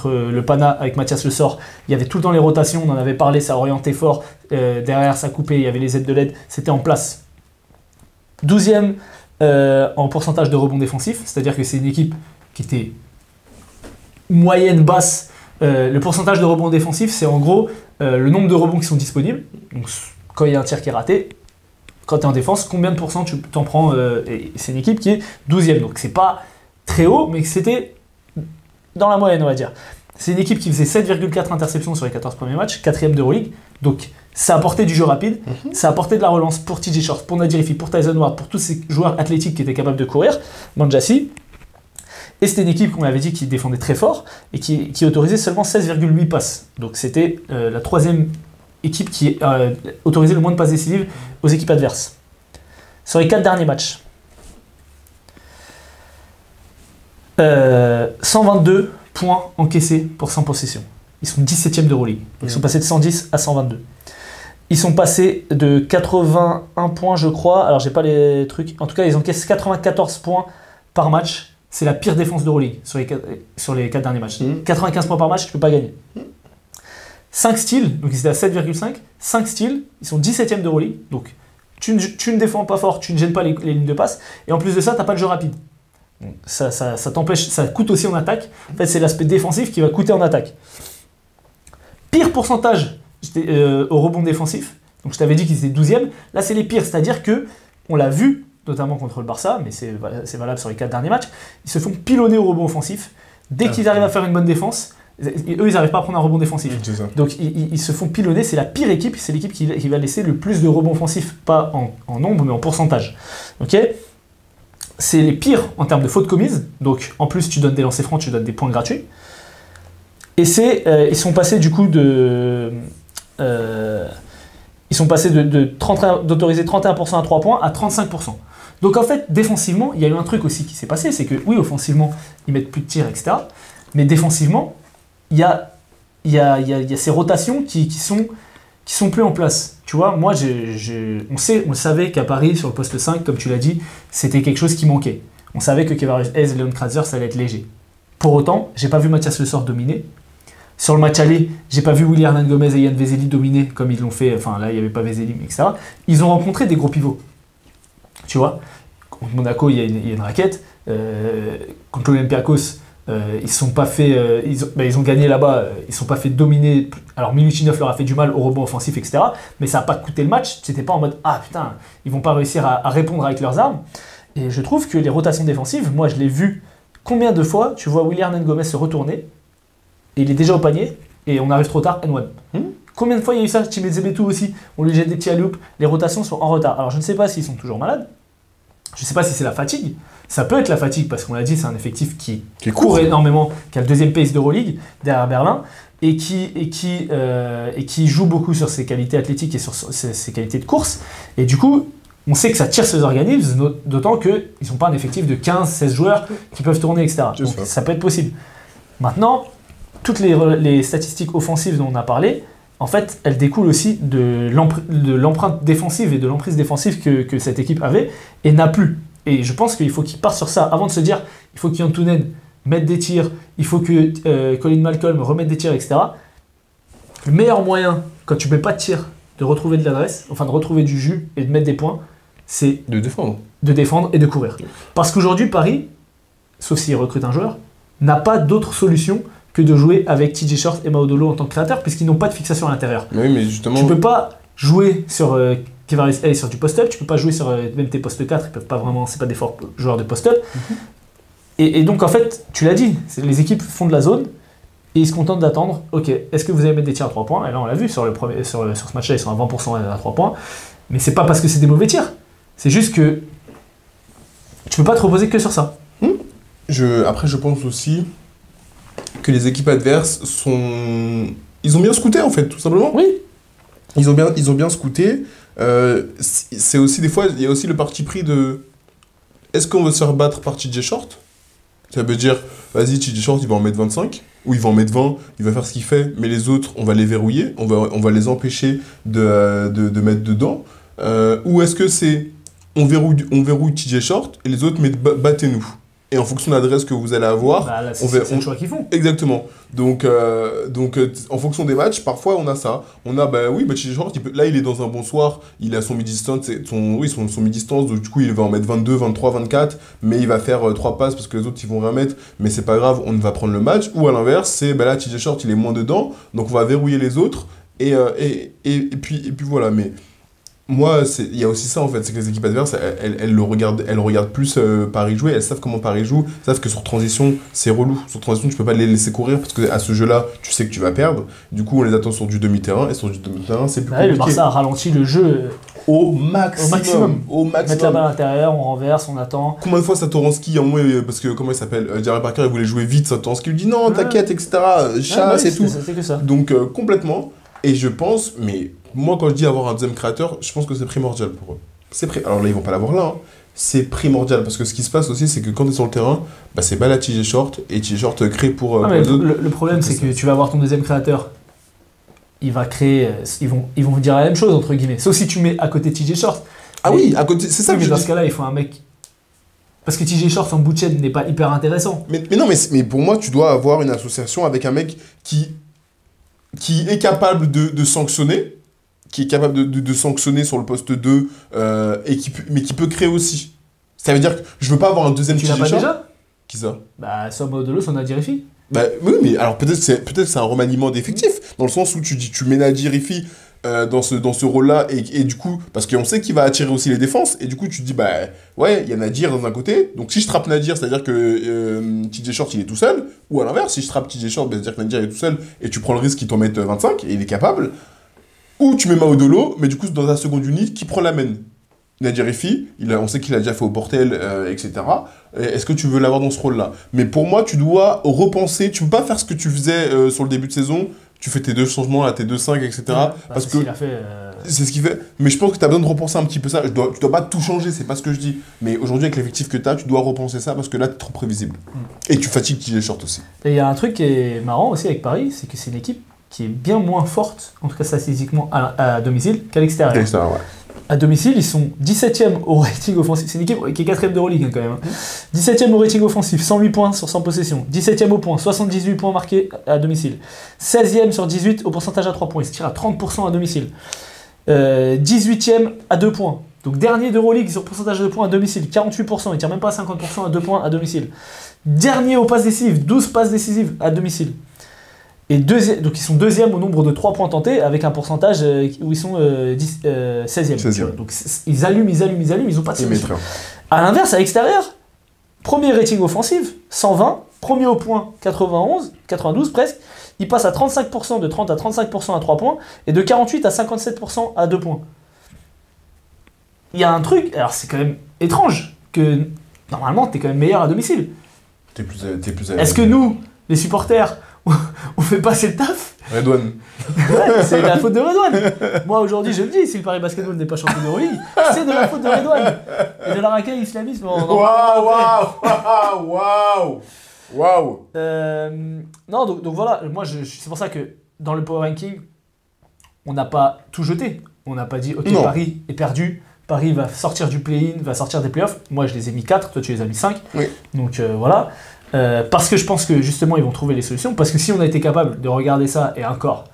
le Pana avec Mathias Le Sort. Il y avait tout le temps les rotations, on en avait parlé, ça orientait fort. Derrière, ça coupait, il y avait les aides de l'aide. C'était en place. 12e en pourcentage de rebond défensif, c'est-à-dire que c'est une équipe qui était moyenne, basse. Le pourcentage de rebond défensif, c'est en gros le nombre de rebonds qui sont disponibles. Donc, quand il y a un tir qui est raté, quand tu es en défense, combien de pourcents tu t'en prends et c'est une équipe qui est 12e, donc c'est pas très haut, mais c'était dans la moyenne, on va dire. C'est une équipe qui faisait 7,4 interceptions sur les 14 premiers matchs, 4e d'Euroleague, donc ça apportait du jeu rapide, ça apportait de la relance pour TJ Short, pour Nadir Ify, pour Tyson Ward, pour tous ces joueurs athlétiques qui étaient capables de courir, Manjassi. Et c'était une équipe, qu'on avait dit, qui défendait très fort et qui autorisait seulement 16,8 passes. Donc c'était la 3e équipe qui autorisait le moins de passes décisives aux équipes adverses. Sur les 4 derniers matchs, 122 points encaissés pour 100 possessions. Ils sont 17e d'Euroleague. Ils sont passés de 110 à 122. Ils sont passés de 81 points, je crois. Alors, j'ai pas les trucs. En tout cas, ils encaissent 94 points par match. C'est la pire défense d'Euroleague sur les 4 derniers matchs. 95 points par match, tu peux pas gagner. 5 steals, donc ils étaient à 7,5. 5 steals, ils sont 17e d'Euroleague. Donc tu ne défends pas fort, tu ne gênes pas les lignes de passe. Et en plus de ça, tu n'as pas de jeu rapide. Donc, ça t'empêche, ça coûte aussi en attaque. En fait, c'est l'aspect défensif qui va coûter en attaque. Pire pourcentage au rebond défensif. Donc je t'avais dit qu'ils étaient 12e. Là, c'est les pires. C'est-à-dire que on l'a vu, notamment contre le Barça, mais c'est valable sur les 4 derniers matchs. Ils se font pilonner au rebond offensif. Dès qu'ils arrivent à faire une bonne défense, eux, ils n'arrivent pas à prendre un rebond défensif. Donc, ils se font pilonner. C'est la pire équipe. C'est l'équipe qui va laisser le plus de rebonds offensifs. Pas en nombre, mais en pourcentage. Ok ? C'est les pires en termes de fautes commises. Donc, en plus, tu donnes des lancers francs, tu donnes des points gratuits. Et ils sont passés du coup ils sont passés d'autoriser 31% à 3 points à 35%. Donc, en fait, défensivement, il y a eu un truc aussi qui s'est passé. C'est que, oui, offensivement, ils mettent plus de tirs, etc. Mais défensivement, il y a ces rotations qui sont plus en place. Tu vois, moi, on le savait qu'à Paris, sur le poste 5, comme tu l'as dit, c'était quelque chose qui manquait. On savait que Kevarius Hayes et Leon Kratzer, ça allait être léger. Pour autant, j'ai pas vu Mathias Le Sort dominer. Sur le match aller, j'ai pas vu Willy Hernan Gomez et Yann Vezeli dominer comme ils l'ont fait. Enfin, là, il n'y avait pas Vezeli, etc. Ils ont rencontré des gros pivots. Tu vois, contre Monaco, il y a une raquette. Contre l'Olympiakos, Ils sont pas fait, ils ont gagné là-bas, ils sont pas fait dominer. Alors Milutinov leur a fait du mal au rebond offensif, etc. Mais ça n'a pas coûté le match. C'était pas en mode ah putain, ils vont pas réussir à répondre avec leurs armes. Et je trouve que les rotations défensives, moi je l'ai vu combien de fois tu vois Willy Hernangomez se retourner et il est déjà au panier et on arrive trop tard N1. Combien de fois il y a eu ça? Tim Zebetou aussi, on lui jette des petits alley-oops, les rotations sont en retard. Alors je ne sais pas s'ils sont toujours malades. Je ne sais pas si c'est la fatigue. Ça peut être la fatigue parce qu'on l'a dit, c'est un effectif qui court énormément, qui a le deuxième pace d'Euroleague derrière Berlin et qui joue beaucoup sur ses qualités athlétiques et sur ses qualités de course. Et du coup, on sait que ça tire ses organismes, d'autant qu'ils ne sont pas un effectif de 15-16 joueurs qui peuvent tourner, etc. Donc ça peut être possible. Maintenant, toutes les statistiques offensives dont on a parlé, en fait, elles découlent aussi de l'empreinte défensive et de l'emprise défensive que cette équipe avait et n'a plus. Et je pense qu'il faut qu'ils partent sur ça avant de se dire il faut qu'Antunen mette des tirs, il faut que Colin Malcolm remette des tirs, etc. Le meilleur moyen, quand tu ne mets pas de tir, de retrouver de l'adresse, enfin de retrouver du jus et de mettre des points, c'est de défendre. De défendre et de courir. Parce qu'aujourd'hui, Paris, sauf s'il recrute un joueur, n'a pas d'autre solution que de jouer avec TJ Short et Maudolo en tant que créateurs, puisqu'ils n'ont pas de fixation à l'intérieur. Oui, mais justement... Tu peux pas jouer sur Kevaris A sur du post-up, tu peux pas jouer sur même tes post 4, ils peuvent pas vraiment, c'est pas des forts joueurs de post-up. Et donc en fait, tu l'as dit, les équipes font de la zone, et ils se contentent d'attendre, ok, est-ce que vous allez mettre des tirs à 3 points? Et là on l'a vu, sur ce match-là, ils sont à 20% à 3 points, mais c'est pas parce que c'est des mauvais tirs, c'est juste que tu peux pas te reposer que sur ça. Après je pense aussi que les équipes adverses ils ont bien scouté en fait, tout simplement. Oui. Ils ont bien scouté. C'est aussi des fois, il y a aussi le parti pris de est-ce qu'on veut se faire battre par TJ Short? Ça veut dire, vas-y, TJ Short, il va en mettre 25, ou il va en mettre 20, il va faire ce qu'il fait, mais les autres, on va les verrouiller, on va les empêcher de mettre dedans. Ou est-ce que c'est, on verrouille TJ Short, et les autres, battez-nous. Et en fonction de l'adresse que vous allez avoir, là, c'est le choix qu'ils font. Exactement. Donc, en fonction des matchs, parfois on a ça. On a, TJ Short, là il est dans un bon soir, il a son mid-distance, son mid-distance, donc du coup il va en mettre 22, 23, 24, mais il va faire 3 passes parce que les autres ils vont rien mettre, mais c'est pas grave, on va prendre le match. Ou à l'inverse, c'est là TJ Short il est moins dedans, donc on va verrouiller les autres, et puis voilà. Mais moi, il y a aussi ça en fait, c'est que les équipes adverses, elles regardent plus Paris jouer, elles savent comment Paris joue, elles savent que sur transition, c'est relou. Sur transition, tu peux pas les laisser courir parce que à ce jeu-là, tu sais que tu vas perdre. Du coup, on les attend sur du demi-terrain, et sur du demi-terrain, c'est plus compliqué. Le Barça a ralenti le jeu au maximum. Mettre la balle à l'intérieur, on renverse, on attend. Combien de fois Satoransky, parce que comment il s'appelle, Jarry Parker, il voulait jouer vite, Satoransky lui dit non, t'inquiète, etc. Chasse et tout. C'est que ça. Donc complètement. Et je pense, mais moi quand je dis avoir un deuxième créateur, je pense que c'est primordial pour eux. Alors là, ils vont pas l'avoir là, hein. C'est primordial parce que ce qui se passe aussi, c'est que quand tu es sur le terrain, c'est balle à TJ Short et TJ Short crée pour. Le problème, c'est que tu vas avoir ton deuxième créateur. Il va créer. Ils vont vous dire la même chose, entre guillemets. Sauf si tu mets à côté TJ Short. Ah oui, à côté, c'est ça que mais dans ce cas-là, il faut un mec. Parce que TJ Short en bout de chaîne n'est pas hyper intéressant. Mais non, mais pour moi, tu dois avoir une association avec un mec qui est capable de sanctionner, qui est capable de sanctionner sur le poste 2, mais qui peut créer aussi. Ça veut dire que je veux pas avoir un deuxième TJ Short. Tu l'as pas déjà? Qui ça? Soit Maudolo, soit Nadir Rifi. Oui, mais alors peut-être c'est un remaniement d'effectifs, dans le sens où tu mets Nadir Rifi dans ce rôle-là, et du coup, parce qu'on sait qu'il va attirer aussi les défenses, et du coup tu te dis, ouais, il y a Nadir dans un côté, donc si je trappe Nadir, c'est-à-dire que TJ Short il est tout seul, ou à l'inverse, si je trappe TJ Short, c'est-à-dire que Nadir est tout seul, et tu prends le risque qu'il t'en mette 25, et il est capable, ou tu mets Maudolo, mais du coup dans ta seconde unité, qui prend la main? Nadir Rifi, on sait qu'il a déjà fait au Portel, etc. Est-ce que tu veux l'avoir dans ce rôle-là? Mais pour moi, tu dois repenser, tu peux pas faire ce que tu faisais sur le début de saison, tu fais tes 2 changements, là, tes 2-5, etc. Parce que c'est ce qu'il fait. Mais je pense que tu as besoin de repenser un petit peu ça. Tu dois pas tout changer, c'est pas ce que je dis. Mais aujourd'hui, avec l'effectif que tu as, tu dois repenser ça parce que là, tu es trop prévisible. Et tu fatigues TJ Short aussi. Et il y a un truc qui est marrant aussi avec Paris, c'est que c'est une équipe qui est bien moins forte, en tout cas statistiquement, à domicile qu'à l'extérieur. Ouais. À domicile, ils sont 17e au rating offensif. C'est une équipe qui est 4e d'Euroleague quand même. 17e au rating offensif, 108 points sur 100 possessions. 17e au point, 78 points marqués à domicile. 16e sur 18 au pourcentage à 3 points. Ils se tirent à 30% à domicile. 18e à 2 points. Donc dernier d'Euroleague sur pourcentage de points à domicile, 48%, il tire même pas à 50% à 2 points à domicile. Dernier aux passes décisives, 12 passes décisives à domicile. Et donc ils sont deuxième au nombre de 3 points tentés avec un pourcentage où ils sont 16e. Donc ils allument, ils ont pas de solution. À l'inverse, à l'extérieur, premier rating offensif, 120, premier au point, 92 presque. Ils passent à 35%, de 30 à 35% à 3 points, et de 48 à 57% à 2 points. Il y a un truc, alors c'est quand même étrange, que normalement t'es quand même meilleur à domicile. T'es plus Est-ce que nous, les supporters, on fait passer le taf? Redouane. Ouais, c'est de la faute de Redouane. Moi aujourd'hui je le dis, si le Paris Basketball n'est pas champion d'Euroleague, c'est de la faute de Redouane. Et de la racaille islamisme. Waouh. Non, donc voilà, moi c'est pour ça que dans le Power Ranking, on n'a pas tout jeté. On n'a pas dit, ok, non. Paris est perdu, Paris va sortir du play-in, va sortir des playoffs. Moi je les ai mis 4, toi tu les as mis 5. Oui. Donc voilà. Parce que je pense que justement ils vont trouver les solutions. Parce que si on a été capable de regarder ça, et encore,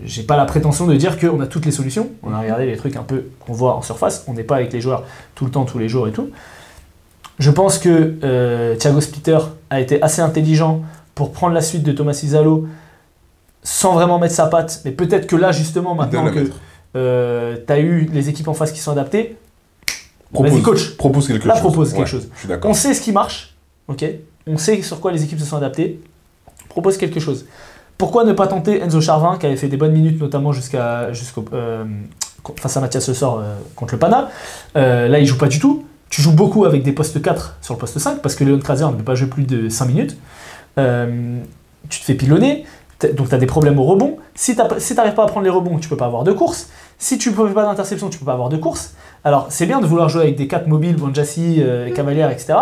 j'ai pas la prétention de dire qu'on a toutes les solutions. On a regardé les trucs un peu qu'on voit en surface. On n'est pas avec les joueurs tout le temps, tous les jours et tout. Je pense que Thiago Splitter a été assez intelligent pour prendre la suite de Thomas Izzalo sans vraiment mettre sa patte. Mais peut-être que là, justement, maintenant que tu as eu les équipes en face qui sont adaptées, vas-y coach, propose quelque chose. Propose quelque chose. Je suis d'accord. On sait ce qui marche. Okay. On sait sur quoi les équipes se sont adaptées. Propose quelque chose. Pourquoi ne pas tenter Enzo Charvin, qui avait fait des bonnes minutes, notamment face à Mathias Le Sort contre le Pana. Là, il joue pas du tout. Tu joues beaucoup avec des postes 4 sur le poste 5, parce que Léon Trazer ne peut pas jouer plus de 5 minutes. Tu te fais pilonner, donc tu as des problèmes au rebond. Si tu n'arrives pas à prendre les rebonds, tu peux pas avoir de course. Si tu ne fais pas d'interception, tu peux pas avoir de course. Alors, c'est bien de vouloir jouer avec des 4 mobiles, Bonjassi, Cavalier, etc.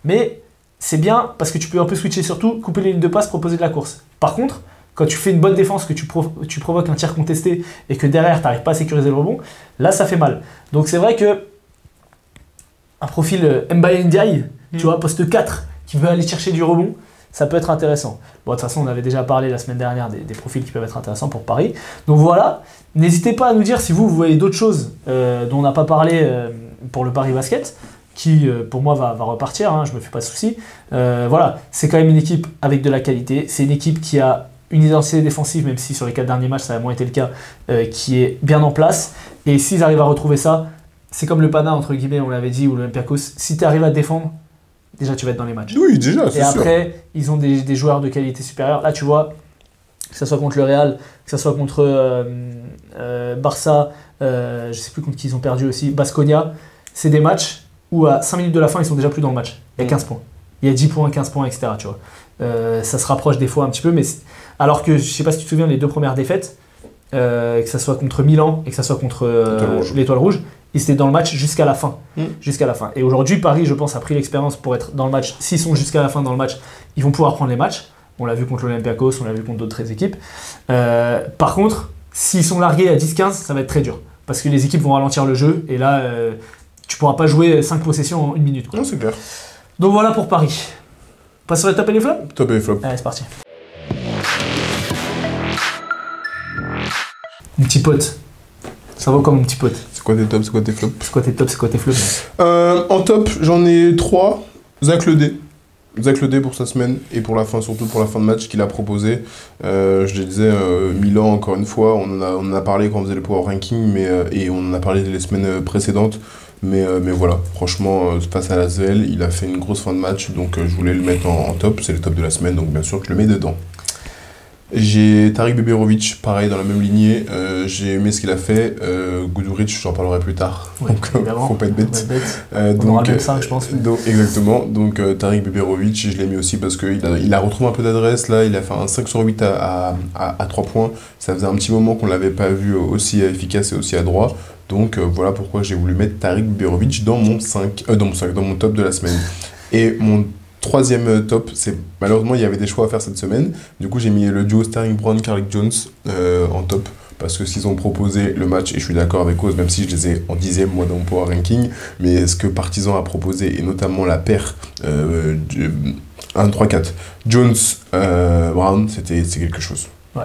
Mais c'est bien parce que tu peux un peu switcher surtout, couper les lignes de passe, proposer de la course. Par contre, quand tu fais une bonne défense, que tu provoques un tir contesté et que derrière, tu n'arrives pas à sécuriser le rebond, là, ça fait mal. Donc c'est vrai que un profil Mbaye Ndiaye, tu vois, poste 4, qui veut aller chercher du rebond, ça peut être intéressant. Bon, de toute façon, on avait déjà parlé la semaine dernière des profils qui peuvent être intéressants pour Paris. Donc voilà, n'hésitez pas à nous dire si vous voyez d'autres choses dont on n'a pas parlé pour le Paris Basket, qui pour moi va repartir, hein, je me fais pas de soucis. Voilà, c'est quand même une équipe avec de la qualité, c'est une équipe qui a une identité défensive, même si sur les 4 derniers matchs ça a moins été le cas, qui est bien en place, et s'ils arrivent à retrouver ça, c'est comme le Pana, entre guillemets, on l'avait dit, ou l'Olympiakos, si tu arrives à te défendre, déjà tu vas être dans les matchs. Oui, déjà, c'est sûr. Et après, ils ont des joueurs de qualité supérieure. Là, tu vois, que ce soit contre le Real, que ce soit contre Barça, je sais plus contre qui ils ont perdu aussi, Baskonia, c'est des matchs où à 5 minutes de la fin, ils sont déjà plus dans le match. Il y a 15 points. Il y a 10 points, 15 points, etc. Tu vois. Ça se rapproche des fois un petit peu, mais alors que, je sais pas si tu te souviens, les 2 premières défaites, que ce soit contre Milan et que ce soit contre l'Étoile Rouge, ils étaient dans le match jusqu'à la fin. Jusqu'à la fin. Et aujourd'hui, Paris, je pense, a pris l'expérience pour être dans le match. S'ils sont jusqu'à la fin dans le match, ils vont pouvoir prendre les matchs. On l'a vu contre l'Olympiakos, on l'a vu contre d'autres équipes. Par contre, s'ils sont largués à 10-15, ça va être très dur. Parce que les équipes vont ralentir le jeu. Et là, tu pourras pas jouer 5 possessions en 1 minute. Quoi. Non, c'est clair. Donc voilà pour Paris. On passe sur les top et les flops ? Top et les flops. Allez, c'est parti. Mon petit pote. Ça va comme mon petit pote. C'est quoi tes tops, c'est quoi tes flops ? C'est quoi tes tops, c'est quoi tes flops ? En top, j'en ai 3. Zach Ledé. Zach Ledé pour sa semaine et pour la fin, surtout pour la fin de match qu'il a proposé. Je le disais, Milan, encore une fois, on en a parlé quand on faisait le Power Ranking, et on en a parlé les semaines précédentes. Mais voilà, franchement, face à l'ASVEL, il a fait une grosse fin de match, donc je voulais le mettre en top. C'est le top de la semaine, donc bien sûr que je le mets dedans. J'ai Tarik Beberovic, pareil, dans la même lignée. J'ai aimé ce qu'il a fait. Guduric, j'en parlerai plus tard. Ouais, donc, faut pas être bête. On aura même ça, je pense. Exactement. Donc, Tarik Beberovic, je l'ai mis aussi parce qu'il a retrouvé un peu d'adresse. Là, il a fait un 5 sur 8 à 3 points. Ça faisait un petit moment qu'on ne l'avait pas vu aussi efficace et aussi adroit. Donc, voilà pourquoi j'ai voulu mettre Tarik Beberovic dans mon top de la semaine. Et mon troisième top, c'est malheureusement il y avait des choix à faire cette semaine. Du coup j'ai mis le duo Sterling Brown, Carrick Jones en top parce que s'ils ont proposé le match, et je suis d'accord avec Oz, même si je les ai en 10e moi dans mon Power Ranking, mais ce que Partizan a proposé, et notamment la paire 1-3-4 Jones Brown, c'est quelque chose. Ouais.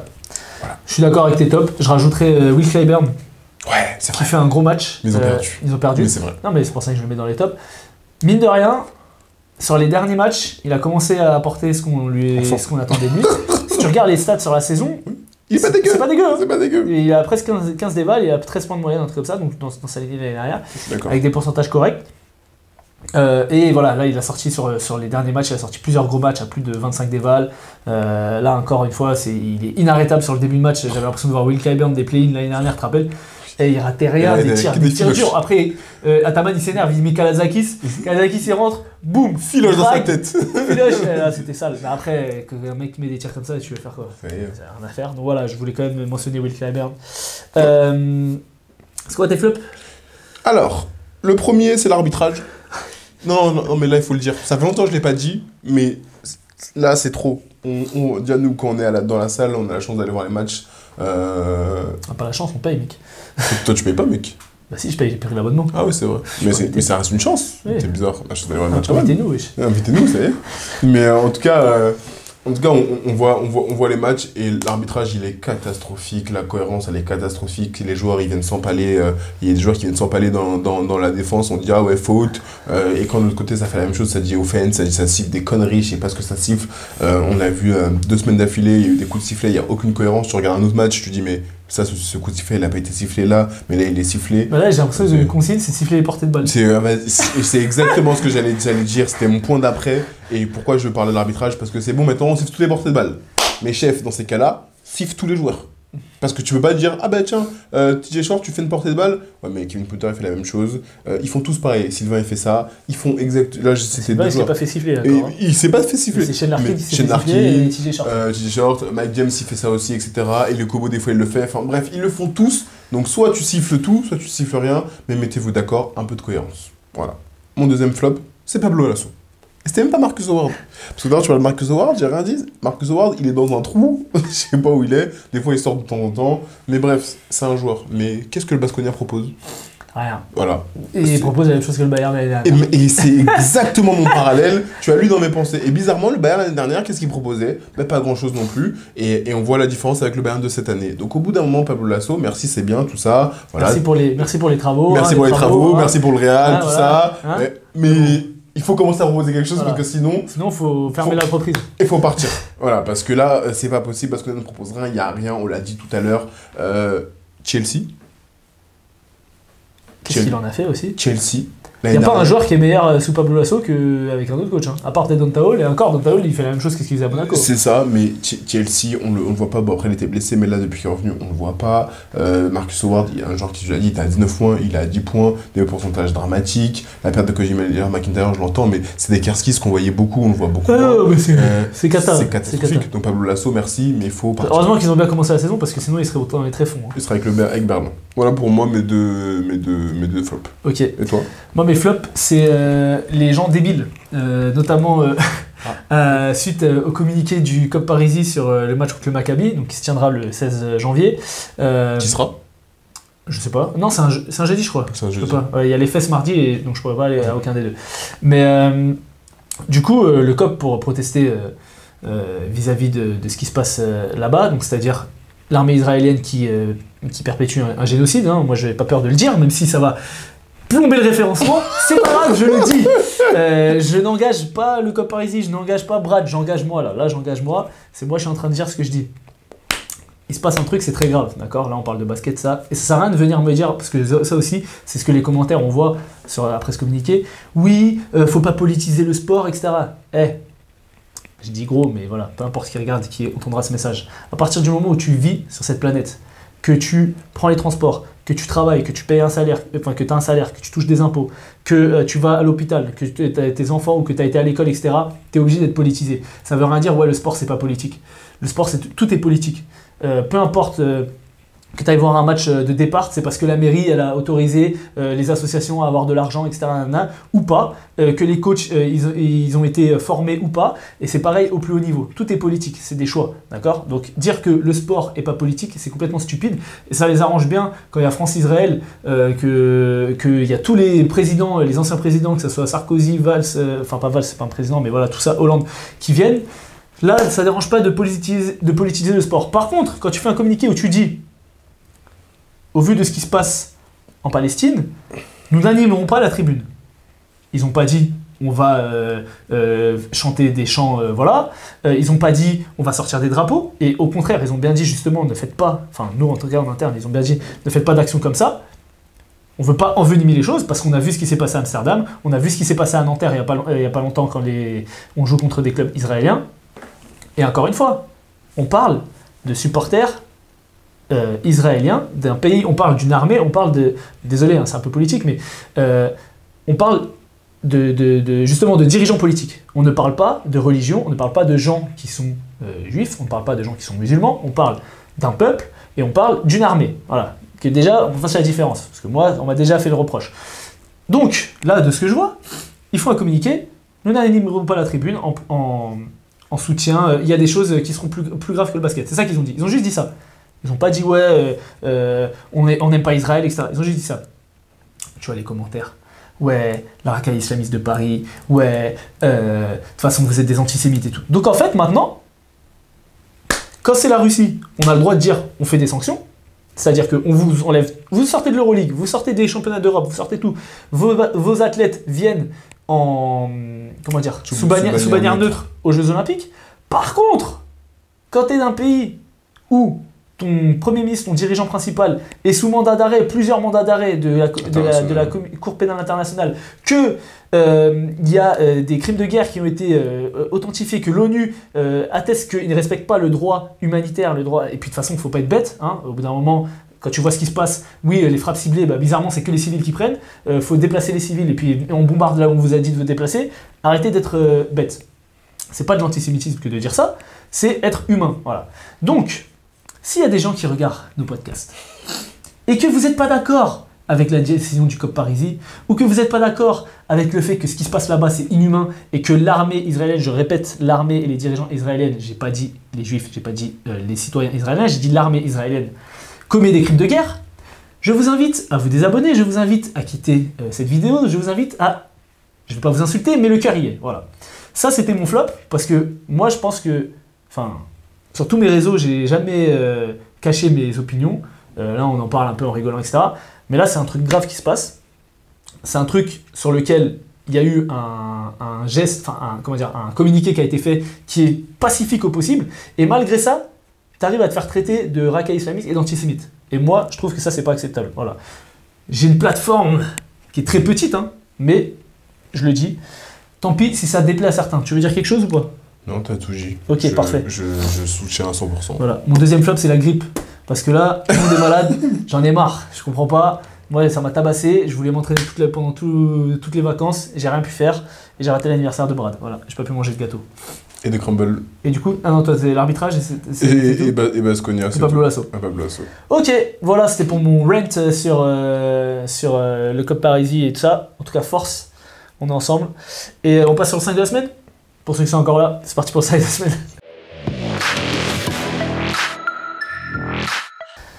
Voilà. Je suis d'accord avec tes tops. Je rajouterais Will Clyburn Ouais, c'est qui vrai. fait un gros match. Mais ils ont perdu. Ils ont perdu. Mais c'est vrai. Non, mais c'est pour ça que je le mets dans les tops. Mine de rien, sur les derniers matchs, il a commencé à apporter ce qu'on attendait de lui. Si tu regardes les stats sur la saison, Il est pas dégueu. c'est pas dégueu. Hein. C'est pas dégueu. Il a presque 15 dévals, il a 13 points de moyenne, un truc comme ça, donc dans sa ligne l'année dernière, D'accord. avec des pourcentages corrects. Et voilà, là il a sorti sur les derniers matchs, il a sorti plusieurs gros matchs à plus de 25 dévals. Là encore une fois, il est inarrêtable sur le début de match. J'avais l'impression de voir Will Clyburn des play-ins l'année dernière, tu te rappelles? Et il ratait rien, Ouais, des des tirs filoches. durs. Après, Ataman il s'énerve, il met Kalazakis. Kalazakis il rentre, boum, Filoche dans sa drague, tête. filoche. Là c'était sale. Mais après, qu'un mec met des tirs comme ça, tu veux faire quoi? Ça y est. C'est rien à faire. Donc voilà, je voulais quand même mentionner Will Clyburn. C'est quoi tes flops? Alors, le premier, c'est l'arbitrage. Non, mais là, il faut le dire. Ça fait longtemps que je l'ai pas dit, mais là, c'est trop. Déjà, nous, quand on est dans la salle, on a la chance d'aller voir les matchs. On a pas la chance, on paye, mec. Toi, tu payes pas, mec. Bah si, je paye, j'ai pris l'abonnement. Ah oui, c'est vrai. Mais ça reste une chance. Oui. C'est bizarre. La chance d'aller voir les matchs quand même. Invitez-nous, wesh. Invitez-nous, ça y est. Mais en tout cas, on voit les matchs et l'arbitrage, il est catastrophique. La cohérence, elle est catastrophique. Les joueurs, ils viennent s'empaler. Il y a des joueurs qui viennent s'empaler dans la défense. On dit, ah ouais, faute. Et quand de l'autre côté, ça fait la même chose, ça dit offense, ça siffle des conneries, je sais pas ce que ça siffle. On l'a vu 2 semaines d'affilée, il y a eu des coups de sifflet, il n'y a aucune cohérence. Tu regardes un autre match, tu dis, mais ça, ce coup de sifflet, il n'a pas été sifflé là, mais là, il est sifflé. Bah là, j'ai l'impression que une consigne, c'est de siffler les portées de balle. C'est exactement ce que j'allais dire, c'était mon point d'après. Et pourquoi je parlais de l'arbitrage? Parce que c'est bon, maintenant, on siffle toutes les portées de balle. Mais chef, dans ces cas-là, siffle tous les joueurs. Parce que tu peux pas dire, ah bah tiens, TJ Short, tu fais une portée de balle. Ouais, mais Kevin Potter, il fait la même chose. Ils font tous pareil. Sylvain, il fait ça. Ils font Là, c'était Bah, deux il s'est joueurs. pas fait siffler, Et d'accord. Hein. il s'est pas fait siffler. C'est Shane Larkin Mais qui s'est Shane fait siffler et TJ Short. TJ Short, Mike James, il fait ça aussi, etc. Et le Kobo, des fois, il le fait. Enfin bref, ils le font tous. Donc soit tu siffles tout, soit tu siffles rien. Mais mettez-vous d'accord, un peu de cohérence. Voilà. Mon deuxième flop, c'est Pablo Lasso. Et c'était même pas Marcus Howard. Parce que d'ailleurs, tu vois, Marcus Howard, j'ai rien dit. Marcus Howard, il est dans un trou. Je sais pas où il est. Des fois, il sort de temps en temps. Mais bref, c'est un joueur. Mais qu'est-ce que le Basconia propose? Rien. Voilà. Et il propose la même chose que le Bayern l'année Et, dernière. et c'est exactement mon parallèle. Tu as lu dans mes pensées. Et bizarrement, le Bayern l'année dernière, qu'est-ce qu'il proposait? Ben, pas grand-chose non plus. Et on voit la différence avec le Bayern de cette année. Donc au bout d'un moment, Pablo Lasso, merci, c'est bien, tout ça. Voilà. Merci pour les travaux. Merci hein, pour les travaux, hein. merci pour le Real, Ah, tout voilà. ça. Hein. Mais il faut commencer à proposer quelque chose Voilà. parce que sinon, Sinon, faut fermer l'entreprise. il faut partir. Voilà, parce que là, c'est pas possible parce qu'on ne propose rien, il n'y a rien, on l'a dit tout à l'heure. Chelsea. Qu'est-ce qu'il en a fait aussi? Chelsea. Il n'y a pas un joueur qui est meilleur sous Pablo Lasso qu'avec un autre coach. Hein. À part peut-être Donta Hall, et encore, Donta Hall, il fait la même chose que ce qu'il faisait à Monaco. C'est ça, mais Chelsea, on le voit pas. Bon, après, il était blessé, mais là, depuis qu'il est revenu, on le voit pas. Marcus Howard, il y a un joueur qui, je l'ai dit, il a 19 points, il a 10 points, des pourcentages dramatiques. La perte de Koji McIntyre, je l'entends, mais c'est des Kerskis qu'on voyait beaucoup, on le voit beaucoup. Mais c'est cata. C'est catastrophique. Donc, Pablo Lasso, merci, mais il faut partir. Heureusement qu'ils ont bien commencé la saison parce que sinon ils seraient autant dans les tréfonds. Hein. Il sera avec Berlin. Voilà pour moi mes deux flops. Ok. Et toi? Moi, mes flops, c'est les gens débiles, notamment suite au communiqué du COP Parisis sur le match contre le Maccabi, donc qui se tiendra le 16 janvier. Qui sera? Je sais pas. Non, c'est un jeudi, je crois. C'est un Je jeudi. peux pas. Il y a les fesses mardi, et donc je pourrais pas aller à aucun des deux. Mais du coup, le COP pour protester vis-à-vis de ce qui se passe là-bas, donc c'est-à-dire l'armée israélienne qui perpétue un génocide. Hein. Moi, je n'ai pas peur de le dire, même si ça va plomber le référencement, c'est pas grave, je le dis. Je n'engage pas le COP Parisis, je n'engage pas Brad, j'engage moi là. Là, j'engage moi. C'est moi, je suis en train de dire ce que je dis. Il se passe un truc, c'est très grave, d'accord? Là, on parle de basket, ça. Et ça sert à rien de venir me dire, parce que ça aussi, c'est ce que les commentaires, on voit après ce communiqué. Oui, faut pas politiser le sport, etc. Je dis gros, mais voilà, peu importe qui regarde, qui entendra ce message. À partir du moment où tu vis sur cette planète, que tu prends les transports, que tu travailles, que tu payes un salaire, enfin que tu as un salaire, que tu touches des impôts, que tu vas à l'hôpital, que tu as tes enfants ou que tu as été à l'école, etc., tu es obligé d'être politisé. Ça veut rien dire, ouais, le sport, c'est pas politique. Le sport, tout est politique. Peu importe que tu ailles voir un match de départ, c'est parce que la mairie elle a autorisé les associations à avoir de l'argent, etc. Ou pas, que les coachs ils ont été formés ou pas, et c'est pareil au plus haut niveau. Tout est politique, c'est des choix, d'accord? Donc dire que le sport est pas politique, c'est complètement stupide, et ça les arrange bien quand il y a France-Israël, qu'il y a tous les présidents, les anciens présidents, que ce soit Sarkozy, Valls, enfin pas Valls, c'est pas un président, mais voilà, tout ça, Hollande, qui viennent. Là, ça dérange pas de politiser le sport. Par contre, quand tu fais un communiqué où tu dis au vu de ce qui se passe en Palestine, nous n'animerons pas la tribune. Ils n'ont pas dit on va chanter des chants, voilà. Ils n'ont pas dit on va sortir des drapeaux. Et au contraire, ils ont bien dit justement ne faites pas, enfin nous en tout cas en interne, ils ont bien dit ne faites pas d'action comme ça. On ne veut pas envenimer les choses parce qu'on a vu ce qui s'est passé à Amsterdam, on a vu ce qui s'est passé à Nanterre il n'y a pas longtemps quand on joue contre des clubs israéliens. Et encore une fois, on parle de supporters israéliens d'un pays, on parle d'une armée, on parle de... Désolé, hein, c'est un peu politique, mais on parle justement de dirigeants politiques. On ne parle pas de religion, on ne parle pas de gens qui sont juifs, on ne parle pas de gens qui sont musulmans, on parle d'un peuple et on parle d'une armée. Voilà. Que déjà, on fasse la différence. Parce que moi, on m'a déjà fait le reproche. Donc, là, de ce que je vois, ils font un communiqué, nous n'animerons pas la tribune en soutien, il y a des choses qui seront plus graves que le basket. C'est ça qu'ils ont dit. Ils ont juste dit ça. Ils n'ont pas dit, ouais, on n'aime pas Israël, etc. Ils ont juste dit ça. Tu vois les commentaires. Ouais, la racaille islamiste de Paris. Ouais, de toute façon, vous êtes des antisémites et tout. Donc en fait, maintenant, quand c'est la Russie, on a le droit de dire, on fait des sanctions. C'est-à-dire qu'on vous enlève, vous sortez de l'Euroleague, vous sortez des championnats d'Europe, vous sortez tout. Vos athlètes viennent sous bannière neutre aux Jeux Olympiques. Par contre, quand tu es d'un pays où ton Premier ministre, ton dirigeant principal est sous mandat d'arrêt, plusieurs mandats d'arrêt de la Cour pénale internationale, que y a des crimes de guerre qui ont été authentifiés, que l'ONU atteste qu'ils ne respectent pas le droit humanitaire, et puis de toute façon il ne faut pas être bête, hein, au bout d'un moment, quand tu vois ce qui se passe, oui, les frappes ciblées, bizarrement c'est que les civils qui prennent, faut déplacer les civils et puis on bombarde là où on vous a dit de vous déplacer, arrêtez d'être bête. C'est pas de l'antisémitisme que de dire ça, c'est être humain, voilà. Donc, s'il y a des gens qui regardent nos podcasts et que vous n'êtes pas d'accord avec la décision du COP Parisis ou que vous n'êtes pas d'accord avec le fait que ce qui se passe là-bas c'est inhumain et que l'armée israélienne, je répète, l'armée et les dirigeants israéliens, j'ai pas dit les juifs, j'ai pas dit les citoyens israéliens, j'ai dit l'armée israélienne commet des crimes de guerre, je vous invite à vous désabonner, je vous invite à quitter cette vidéo, je vous invite à, je vais pas vous insulter, mais le cœur y est, voilà. Ça c'était mon flop parce que moi je pense que, sur tous mes réseaux, j'ai jamais caché mes opinions. Là, on en parle un peu en rigolant, etc. Mais là, c'est un truc grave qui se passe. C'est un truc sur lequel il y a eu un geste, un communiqué qui a été fait qui est pacifique au possible. Et malgré ça, tu arrives à te faire traiter de racaille islamiste et d'antisémite. Et moi, je trouve que ça, c'est pas acceptable. Voilà. J'ai une plateforme qui est très petite, hein, mais je le dis. Tant pis si ça déplaît à certains. Tu veux dire quelque chose ou pas ? Non, t'as tout dit. Ok, parfait. Je soutiens à 100%. Voilà. Mon deuxième flop, c'est la grippe. Parce que là, tout le monde est malade, j'en ai marre, je comprends pas. Moi, ça m'a tabassé, je voulais m'entraîner pendant toutes les vacances, j'ai rien pu faire, et j'ai raté l'anniversaire de Brad. Voilà, j'ai pas pu manger de gâteau. Et de crumble. Et du coup, ah non, toi, c'est l'arbitrage et Baskonia, c'est Pablo Lasso. Pablo Lasso. Ok, voilà, c'était pour mon rant sur le COP Parisis et tout ça. En tout cas, force, on est ensemble. Et on passe sur le 5 de la semaine. Pour ceux qui sont encore là, c'est parti pour le 5 de la semaine.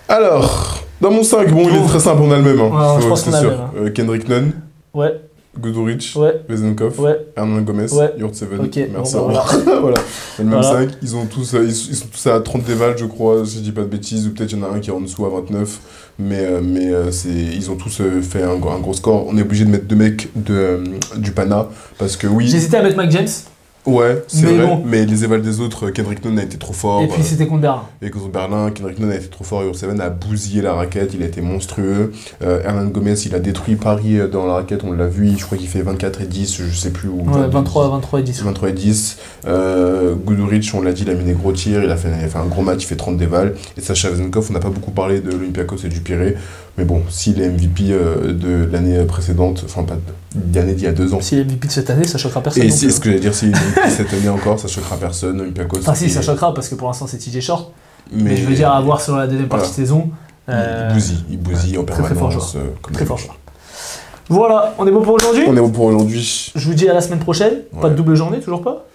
Alors, dans mon 5, il est très simple, on a le même. Ouais, je pense qu'on a le même. Hein. Kendrick Nunn. Ouais. Guduric. Ouais. Vezenkov. Ouais. Hernan Gomez. Ouais. Yurtseven. Ok. Merci. Bon, voilà. Voilà. Le même Voilà. 5. Ils sont tous à 30 déval, je crois, si je dis pas de bêtises. Ou peut-être il y en a un qui est en dessous à 29. Mais ils ont tous fait un gros score. On est obligé de mettre deux mecs du Pana. Parce que oui. J'hésitais à mettre Mike James. Ouais, c'est Mais vrai, bon. mais les évals des autres, Kendrick Nunn a été trop fort. Et puis c'était contre Berlin. Et contre Berlin, Kendrick Nunn a été trop fort, Yurtseven a bousillé la raquette, il a été monstrueux. Hernan Gomez, il a détruit Paris dans la raquette, on l'a vu, je crois qu'il fait 24 et 10, je sais plus où. Ouais, 23 et 10. 23 et 10. Guduric, on l'a dit, il a mis des gros tirs, il a fait un gros match, il fait 30 dévals. Et Sacha Vezenkov, on n'a pas beaucoup parlé de l'Olympiakos et du Pirée, mais bon, s'il est MVP de l'année précédente, enfin pas de l'année d'il y a 2 ans. S'il est MVP de cette année, ça choquera personne. Et si, ce que j'allais dire, s'il est MVP cette année encore, ça choquera personne, Olympiakos. Enfin si, ça choquera parce que pour l'instant c'est TJ Short. Mais je veux dire, à voir sur la deuxième partie de saison. Il bousille en permanence. Très fort joueur. Très fort joueur. Voilà, on est bon pour aujourd'hui. On est bon pour aujourd'hui. Je vous dis à la semaine prochaine. Ouais. Pas de double journée, toujours pas.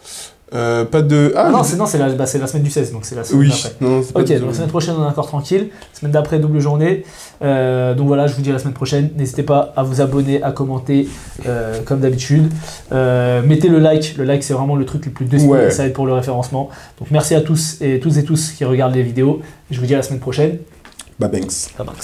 Pas de... Ah non, c'est la semaine du 16, donc c'est la semaine d'après. Non, c'est pas Ok, donc la semaine prochaine on est encore tranquille. Semaine d'après, double journée. Donc voilà, je vous dis à la semaine prochaine. N'hésitez pas à vous abonner, à commenter, comme d'habitude. Mettez le like. Le like, c'est vraiment le truc le plus décisif. Ouais. Ça aide pour le référencement. Donc merci à tous et tous qui regardent les vidéos. Je vous dis à la semaine prochaine. Babanks. Babanks.